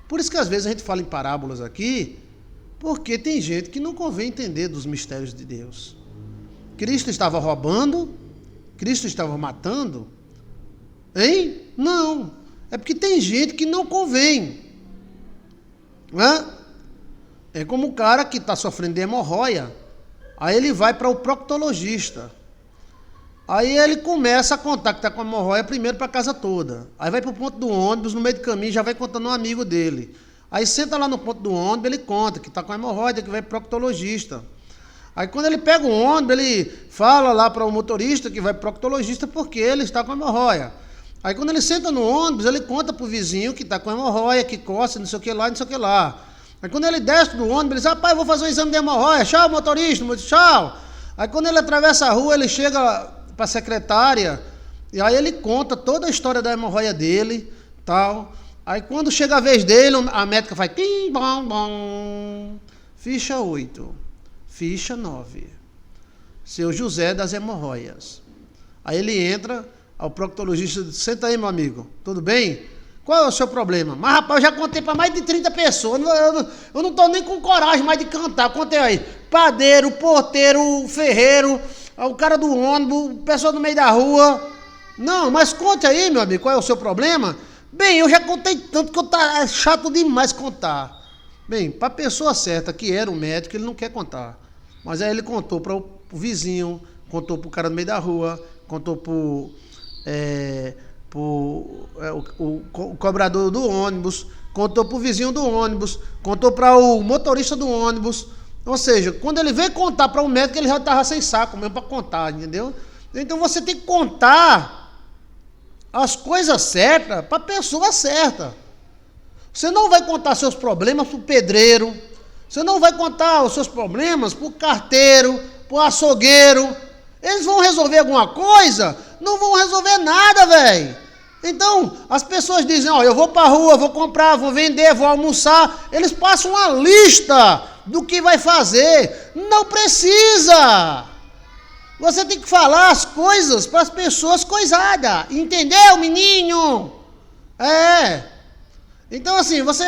Speaker 1: Por isso que às vezes a gente fala em parábolas aqui, porque tem gente que não convém entender dos mistérios de Deus. Cristo estava roubando? Cristo estava matando? Hein? Não. É porque tem gente que não convém. É como o cara que está sofrendo de hemorroida. Aí ele vai para o proctologista. Aí ele começa a contar que está com hemorroida primeiro para a casa toda. Aí vai para o ponto do ônibus, no meio do caminho já vai contando um amigo dele. Aí senta lá no ponto do ônibus, ele conta que está com hemorroida, que vai para o proctologista. Aí quando ele pega o ônibus, ele fala lá para o motorista que vai para o proctologista porque ele está com hemorroida. Aí quando ele senta no ônibus, ele conta para o vizinho que está com hemorroida, que coça, não sei o que lá, não sei o que lá. Aí quando ele desce do ônibus, ele diz: rapaz, eu vou fazer um exame de hemorroida. Tchau, motorista, tchau. Aí quando ele atravessa a rua, ele chega para a secretária e aí ele conta toda a história da hemorroida dele, tal. Aí quando chega a vez dele, a médica faz tim, bom, bom. Ficha 8. Ficha 9. Seu José das hemorroias. Aí ele entra, ao proctologista diz: senta aí, meu amigo, tudo bem? Qual é o seu problema? Mas, rapaz, eu já contei para mais de 30 pessoas. Eu não tô nem com coragem mais de cantar. Contei aí. Padeiro, porteiro, ferreiro, o cara do ônibus, pessoa no meio da rua. Não, mas conte aí, meu amigo, qual é o seu problema? Bem, eu já contei tanto que é chato demais contar. Bem, para a pessoa certa, que era o médico, ele não quer contar. Mas aí ele contou para o vizinho, contou para o cara no meio da rua, contou para o cobrador do ônibus, contou para o vizinho do ônibus, contou para o motorista do ônibus. Ou seja, quando ele veio contar para o médico, ele já estava sem saco mesmo para contar, entendeu? Então você tem que contar as coisas certas para a pessoa certa. Você não vai contar seus problemas para o pedreiro, você não vai contar os seus problemas para o carteiro, para o açougueiro. Eles vão resolver alguma coisa? Não vão resolver nada, velho. Então, as pessoas dizem, ó, eu vou para a rua, vou comprar, vou vender, vou almoçar. Eles passam uma lista do que vai fazer. Não precisa. Você tem que falar as coisas para as pessoas coisadas. Entendeu, menino? É. Então, assim, você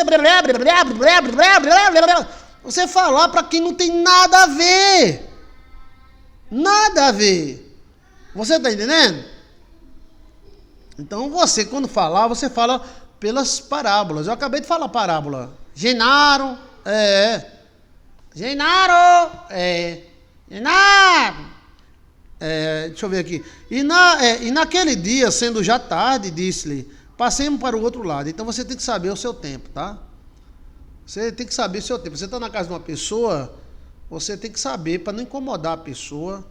Speaker 1: falar para quem não tem nada a ver. Nada a ver. Você está entendendo? Então, você, quando falar, você fala pelas parábolas. Eu acabei de falar parábola. Genaro, Genaro, Genaro. Deixa eu ver aqui. E naquele dia, sendo já tarde, disse-lhe, passemos para o outro lado. Então você tem que saber o seu tempo, tá? Você tem que saber o seu tempo. Você está na casa de uma pessoa, você tem que saber, para não incomodar a pessoa,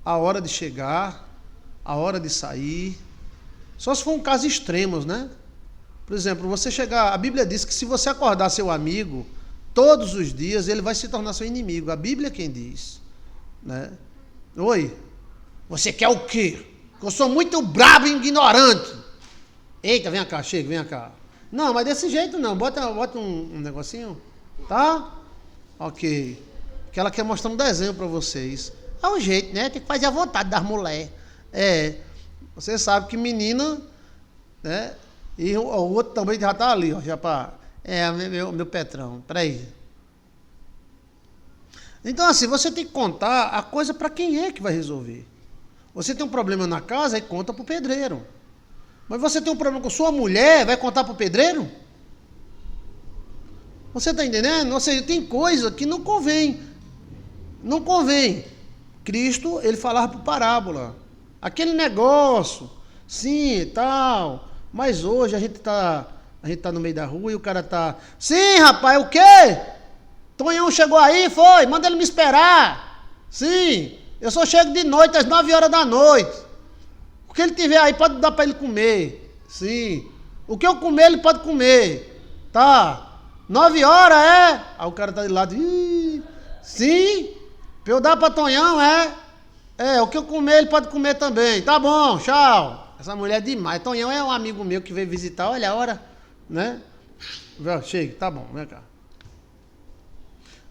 Speaker 1: a hora de chegar, a hora de sair. Só se for um caso extremos, né? Por exemplo, você chegar... A Bíblia diz que se você acordar seu amigo, todos os dias, ele vai se tornar seu inimigo. A Bíblia é quem diz, né? Oi? Você quer o quê? Eu sou muito brabo e ignorante. Eita, vem cá, chega, vem cá. Não, mas desse jeito não. Bota um negocinho, tá? Ok. Que ela quer mostrar um desenho para vocês. É o jeito, né? Tem que fazer a vontade das mulheres. Você sabe que menina, né? E o outro também já tá ali, ó. Já pra... meu Petrão. Peraí. Então, assim, você tem que contar a coisa para quem é que vai resolver. Você tem um problema na casa, aí conta para o pedreiro. Mas você tem um problema com sua mulher, vai contar para o pedreiro? Você está entendendo? Ou seja, tem coisa que não convém. Não convém. Cristo, ele falava por parábola. Aquele negócio, sim, tal. Mas hoje a gente tá no meio da rua e o cara tá... Sim, rapaz, o quê? Tonhão chegou aí, foi? Manda ele me esperar. Sim, eu só chego de noite, às 9 horas da noite. O que ele tiver aí, pode dar para ele comer. Sim. O que eu comer, ele pode comer. Tá. 9 horas, é? Aí o cara tá de lado. Sim. Para eu dar para Tonhão, o que eu comer, ele pode comer também. Tá bom, tchau. Essa mulher é demais. Tonhão é um amigo meu que veio visitar. Olha a hora, né? Chega, tá bom, vem cá.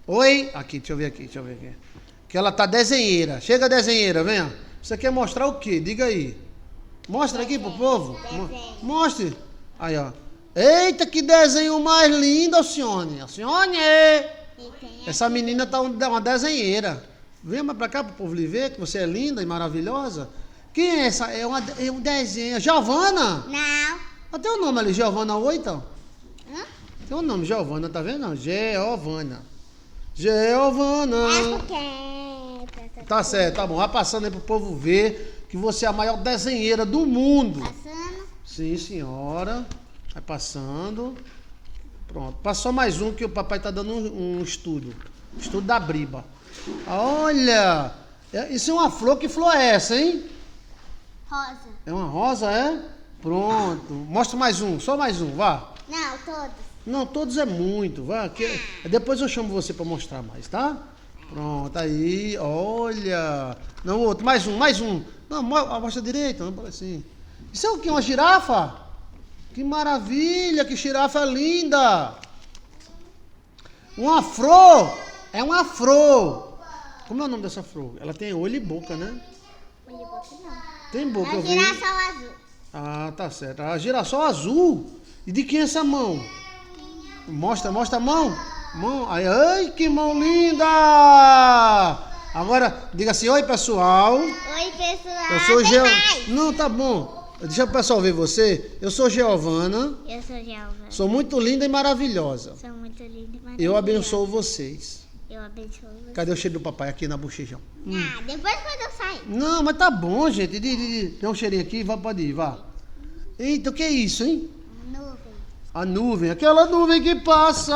Speaker 1: Oi? Aqui, deixa eu ver aqui. Que ela tá desenheira. Chega, desenheira, venha. Você quer mostrar o quê? Diga aí. Mostra aqui pro povo. Mostre. Aí, ó. Eita, que desenho mais lindo, Alcione. Alcione! Essa menina tá uma desenheira. Venha mais pra cá pro povo lhe ver que você é linda e maravilhosa. Quem é essa? É um desenho. Giovana?
Speaker 2: Não.
Speaker 1: Tem o nome ali, Giovana 8, então?
Speaker 2: Hã?
Speaker 1: Tem o nome, Giovana, tá vendo? Giovana. Giovana. Tá certo, tá bom. Vai passando aí pro povo ver que você é a maior desenheira do mundo.
Speaker 2: Passando.
Speaker 1: Sim, senhora. Vai passando. Pronto. Passou mais um que o papai tá dando um estudo. Estudo da briba. Olha! Isso é uma flor. Que flor é essa, hein?
Speaker 2: Rosa.
Speaker 1: É uma rosa, é? Pronto. Mostra mais um. Só mais um, vá.
Speaker 2: Não, todos.
Speaker 1: Não, todos é muito. Vá. Depois eu chamo você para mostrar mais, tá? Pronto, aí. Olha. Não, outro. Mais um. Não, mostra direito. Não pode assim. Isso é o quê? Uma girafa? Que maravilha. Que girafa linda. Uma flor. É uma flor. Como é o nome dessa flor? Ela tem olho e boca, né?
Speaker 2: Olho e boca não.
Speaker 1: Tem boca,
Speaker 2: É
Speaker 1: eu vi.
Speaker 2: girassol azul.
Speaker 1: Ah, tá certo. A girassol azul. E de quem é essa mão? Mostra a mão. Mão. Ai, ai, que mão linda! Agora, diga assim, oi pessoal.
Speaker 2: Oi, pessoal.
Speaker 1: Eu sou
Speaker 2: Tem mais.
Speaker 1: Não, tá bom. Deixa o pessoal ver você. Eu sou Giovana.
Speaker 2: Eu sou Giovana.
Speaker 1: Sou muito linda e maravilhosa.
Speaker 2: Sou muito linda e maravilhosa.
Speaker 1: Eu abençoo vocês.
Speaker 2: Eu abençoo você.
Speaker 1: Cadê o cheiro do papai? Aqui na bochecha.
Speaker 2: Ah, depois quando eu sair.
Speaker 1: Não, mas tá bom, gente. Dá um cheirinho aqui, pode ir, vá. Eita, o que é isso, hein?
Speaker 2: Nuvem.
Speaker 1: A nuvem, aquela nuvem que passa.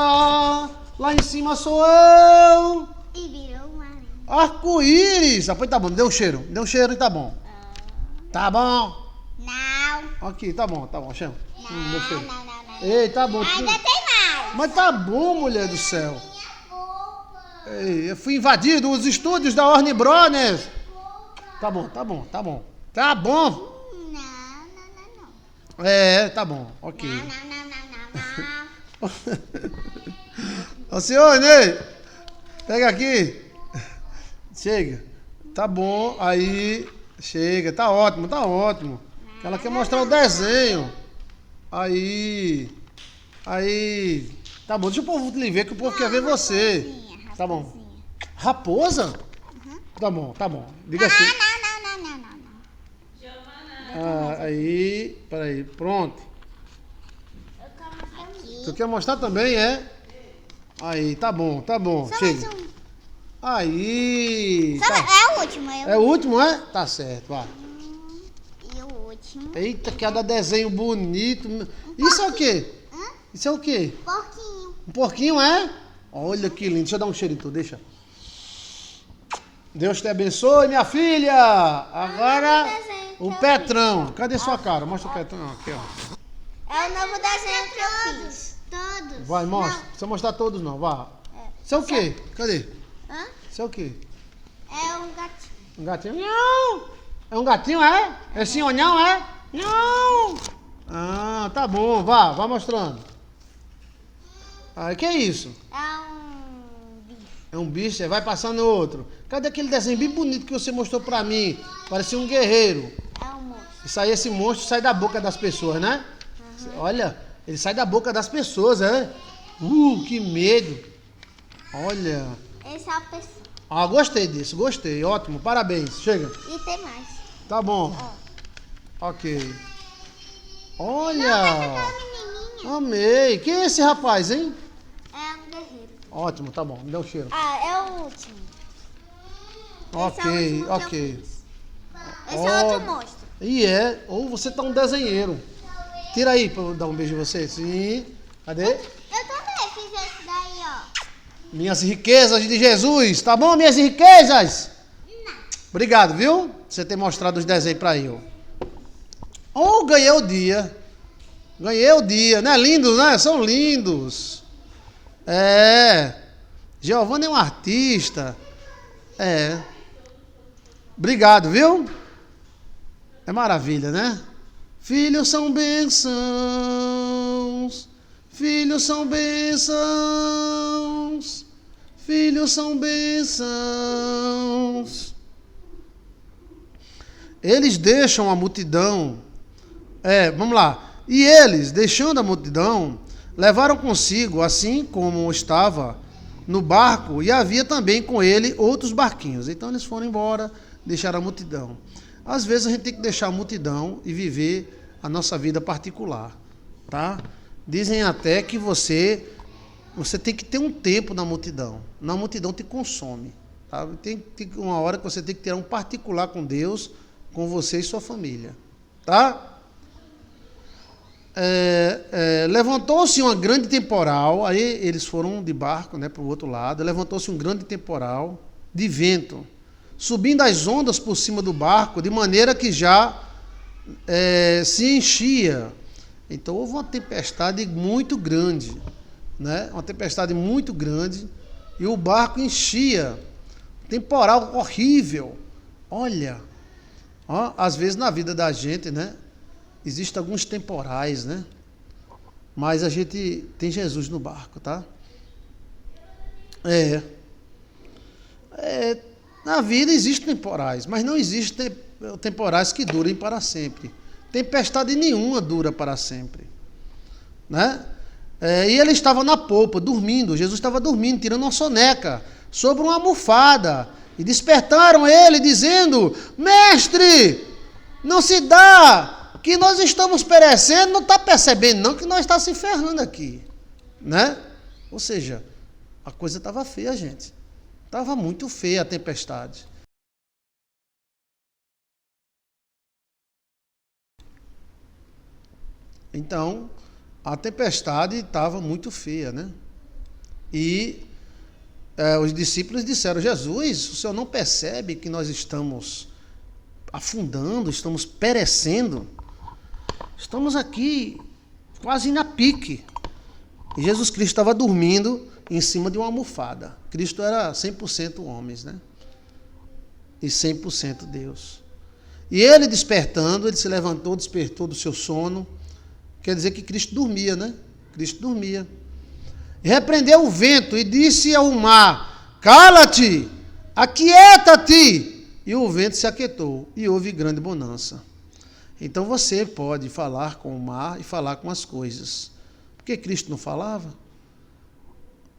Speaker 1: Lá em cima sou eu.
Speaker 2: E virou uma aranha.
Speaker 1: Arco-íris. Ah, pois tá bom, deu um cheiro e tá bom. Tá bom.
Speaker 2: Não.
Speaker 1: Aqui, tá bom, chama. Deu
Speaker 2: Não,
Speaker 1: cheiro.
Speaker 2: não, não, não.
Speaker 1: Ei, tá bom.
Speaker 2: Ainda tem mais.
Speaker 1: Mas tá bom, mulher do céu. Ei, eu fui invadido os estúdios da Warner Brothers. Tá bom. Tá bom.
Speaker 2: Não, não, não.
Speaker 1: É, tá bom, ok.
Speaker 2: Não, não, não, não, não.
Speaker 1: Ô, senhor, Ney, pega aqui. Chega. Tá bom, aí. Chega, tá ótimo. Ela quer mostrar o desenho. Aí. Tá bom, deixa o povo lhe ver, que o povo quer ver você. Tá bom. Raposa? Tá bom. Diga assim.
Speaker 2: Não.
Speaker 1: Ah, aí, peraí, pronto.
Speaker 2: Aqui.
Speaker 1: Tu quer mostrar também, é? Aí, tá bom,
Speaker 2: Só mais
Speaker 1: chega.
Speaker 2: um.
Speaker 1: Aí,
Speaker 2: Só
Speaker 1: tá.
Speaker 2: é o último.
Speaker 1: É o último, é? Tá certo, vai.
Speaker 2: E o último.
Speaker 1: Eita, cada desenho bonito. Isso é o quê?
Speaker 2: Hã?
Speaker 1: Isso é o quê?
Speaker 2: Porquinho.
Speaker 1: Um porquinho, é? Olha que lindo. Deixa eu dar um cheiro em tu, deixa. Deus te abençoe, minha filha. Agora, o Petrão. Cadê sua cara? Mostra o Petrão aqui, ó.
Speaker 2: É o novo desenho que eu fiz. Todos.
Speaker 1: Vai, mostra. Não precisa mostrar todos, não. Vá. Isso é o quê? Cadê?
Speaker 2: Hã?
Speaker 1: Isso é o quê?
Speaker 2: É um gatinho.
Speaker 1: Um gatinho? Não! É um gatinho, é? É sim ou não, é? Não! Ah, tá bom. Vá mostrando. Ah, que é isso?
Speaker 2: É um bicho.
Speaker 1: É um bicho, vai passando outro. Cadê aquele desenho bem bonito que você mostrou pra mim? Parecia um guerreiro.
Speaker 2: É um monstro.
Speaker 1: Isso aí, esse monstro sai da boca das pessoas, né? Olha, ele sai da boca das pessoas, é? Que medo. Olha.
Speaker 2: Esse é a pessoa.
Speaker 1: Ah, gostei disso, gostei. Ótimo, parabéns. Chega.
Speaker 2: E tem mais.
Speaker 1: Tá bom. Ok. Olha.
Speaker 2: Menininha.
Speaker 1: Amei. Quem é esse rapaz, hein?
Speaker 2: É um guerreiro.
Speaker 1: Ótimo, tá bom. Me dá um cheiro.
Speaker 2: Ah, é o último. Esse é o
Speaker 1: Ok,
Speaker 2: último que eu
Speaker 1: ok.
Speaker 2: fiz. Esse é outro monstro.
Speaker 1: E é. Ou você tá um desenheiro. Tira aí pra eu dar um beijo em você. Sim. Cadê?
Speaker 2: Eu também fiz esse daí, ó.
Speaker 1: Minhas riquezas de Jesus. Tá bom, minhas riquezas? Obrigado, viu? Você ter mostrado os desenhos pra eu. Oh, ganhei o dia. Ganhei o dia. Não é lindo, né? São lindos. É. Giovana é um artista. É. Obrigado, viu? É maravilha, né? Filhos são bênçãos. Filhos são bênçãos. Filhos são bênçãos. Eles deixam a multidão. Vamos lá. E eles, deixando a multidão, levaram consigo, assim como estava no barco, e havia também com ele outros barquinhos. Então eles foram embora, deixaram a multidão. Às vezes a gente tem que deixar a multidão e viver a nossa vida particular, tá? Dizem até que você tem que ter um tempo na multidão. Na multidão te consome, tá? Tem uma hora que você tem que ter um particular com Deus, com você e sua família, tá? Levantou-se uma grande temporal, aí eles foram de barco, né, para o outro lado. Levantou-se um grande temporal de vento, subindo as ondas por cima do barco, de maneira que já se enchia. Então houve uma tempestade muito grande, né? Uma tempestade muito grande, e o barco enchia. Temporal horrível. Olha, às vezes na vida da gente, né? Existem alguns temporais, né? Mas a gente tem Jesus no barco, tá? Na vida existem temporais, mas não existem temporais que durem para sempre. Tempestade nenhuma dura para sempre, né? E ele estava na polpa, dormindo. Jesus estava dormindo, tirando uma soneca sobre uma almofada. E despertaram ele, dizendo: Mestre, não se dá, que nós estamos perecendo. Não está percebendo não que nós estamos se ferrando aqui, né? Ou seja, a coisa estava feia, gente. Estava muito feia a tempestade. Então, a tempestade estava muito feia, né? E os discípulos disseram: Jesus, o senhor não percebe que nós estamos afundando, estamos perecendo? Estamos aqui quase na pique. E Jesus Cristo estava dormindo em cima de uma almofada. Cristo era 100% homem, né? E 100% Deus. E ele despertando, ele se levantou, despertou do seu sono. Quer dizer que Cristo dormia, né? Cristo dormia. E repreendeu o vento e disse ao mar: Cala-te, aquieta-te. E o vento se aquietou e houve grande bonança. Então você pode falar com o mar e falar com as coisas. Por que Cristo não falava?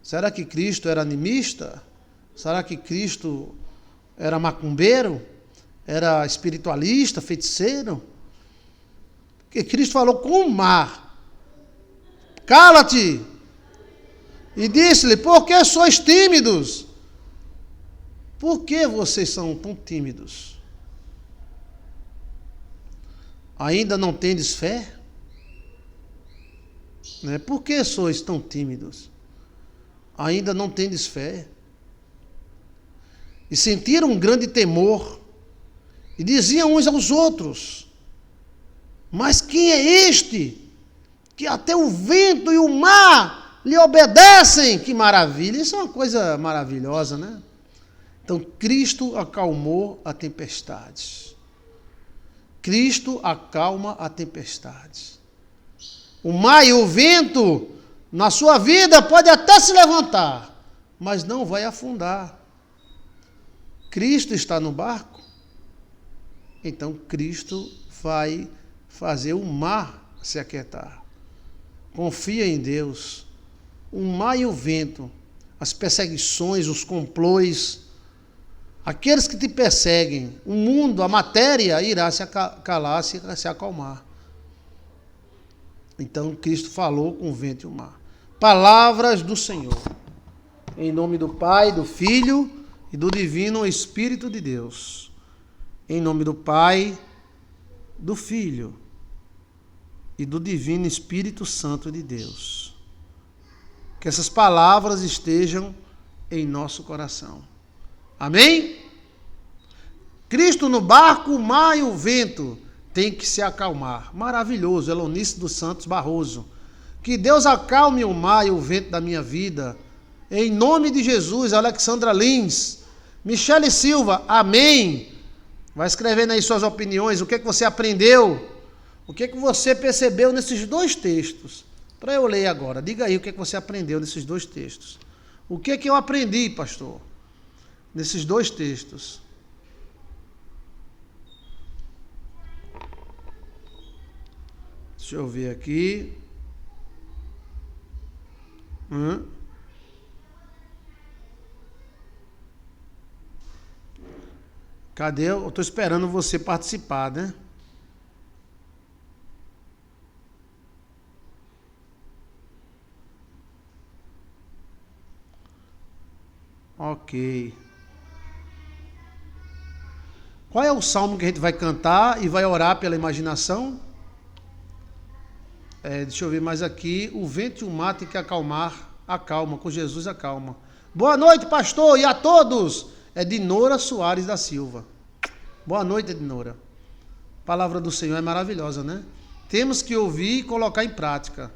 Speaker 1: Será que Cristo era animista? Será que Cristo era macumbeiro? Era espiritualista, feiticeiro? Porque Cristo falou com o mar: Cala-te. E disse-lhe: Por que sois tímidos? Por que vocês são tão tímidos? Ainda não tendes fé? Né? Por que sois tão tímidos? Ainda não tendes fé? E sentiram um grande temor, e diziam uns aos outros: Mas quem é este, que até o vento e o mar lhe obedecem? Que maravilha! Isso é uma coisa maravilhosa, né? Então, Cristo acalmou a tempestade. Cristo acalma a tempestade. O mar e o vento, na sua vida, pode até se levantar, mas não vai afundar. Cristo está no barco, então Cristo vai fazer o mar se aquietar. Confia em Deus. O mar e o vento, as perseguições, os complôs, aqueles que te perseguem, o mundo, a matéria irá se calar, se acalmar. Então Cristo falou com o vento e o mar. Palavras do Senhor. Em nome do Pai, do Filho e do Divino Espírito de Deus. Em nome do Pai, do Filho e do Divino Espírito Santo de Deus. Que essas palavras estejam em nosso coração. Amém? Cristo no barco, o mar e o vento tem que se acalmar. Maravilhoso, Elonice dos Santos Barroso. Que Deus acalme o mar e o vento da minha vida. Em nome de Jesus, Alexandra Lins, Michele Silva, amém. Vai escrevendo aí suas opiniões, o que é que você aprendeu, o que é que você percebeu nesses dois textos. Para eu ler agora, diga aí o que é que você aprendeu nesses dois textos. O que é que eu aprendi, pastor, nesses dois textos? Deixa eu ver aqui. Cadê? Eu estou esperando você participar, né? Ok. Qual é o salmo que a gente vai cantar e vai orar pela imaginação? Deixa eu ver mais aqui. O vento e o mar tem que acalmar. Acalma, com Jesus acalma. Boa noite, pastor, e a todos. É Dinora Soares da Silva. Boa noite, Dinora. A palavra do Senhor é maravilhosa, né? Temos que ouvir e colocar em prática.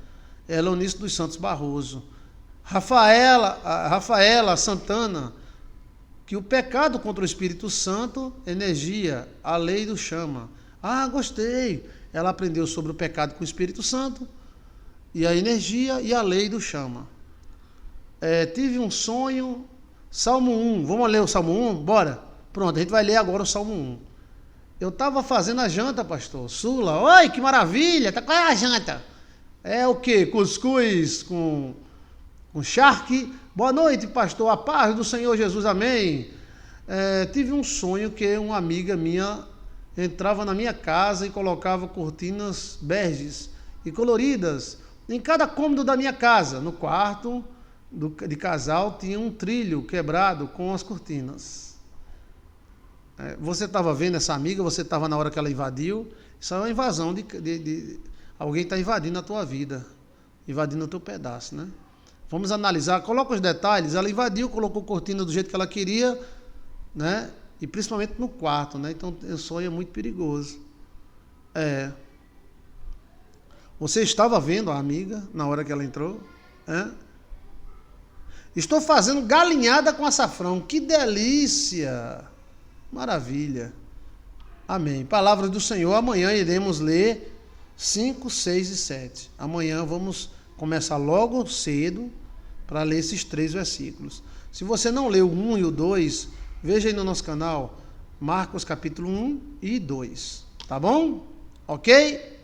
Speaker 1: Elonice dos Santos Barroso. Rafaela Santana, que o pecado contra o Espírito Santo, energia, a lei do chama. Ah, gostei. Ela aprendeu sobre o pecado com o Espírito Santo, e a energia e a lei do chama. Tive um sonho, Salmo 1. Vamos ler o Salmo 1? Bora? Pronto, a gente vai ler agora o Salmo 1. Eu estava fazendo a janta, pastor. Sula, oi, que maravilha. Qual é a janta? É o quê? Cuscuz com charque. Boa noite, pastor. A paz do Senhor Jesus, amém. Tive um sonho que uma amiga minha entrava na minha casa e colocava cortinas beges e coloridas em cada cômodo da minha casa. No quarto de casal tinha um trilho quebrado com as cortinas. Você estava vendo essa amiga, você estava na hora que ela invadiu. Isso é uma invasão de alguém está invadindo a tua vida, invadindo o teu pedaço, né? Vamos analisar, coloca os detalhes. Ela invadiu, colocou cortina do jeito que ela queria, né? E principalmente no quarto, né? Então o sonho é muito perigoso. Você estava vendo a amiga na hora que ela entrou? Estou fazendo galinhada com açafrão. Que delícia! Maravilha. Amém. Palavra do Senhor. Amanhã iremos ler 5, 6 e 7. Amanhã vamos começar logo cedo para ler esses 3 versículos. Se você não leu o 1 e o 2, veja aí no nosso canal, Marcos capítulo 1 e 2. Tá bom? Ok?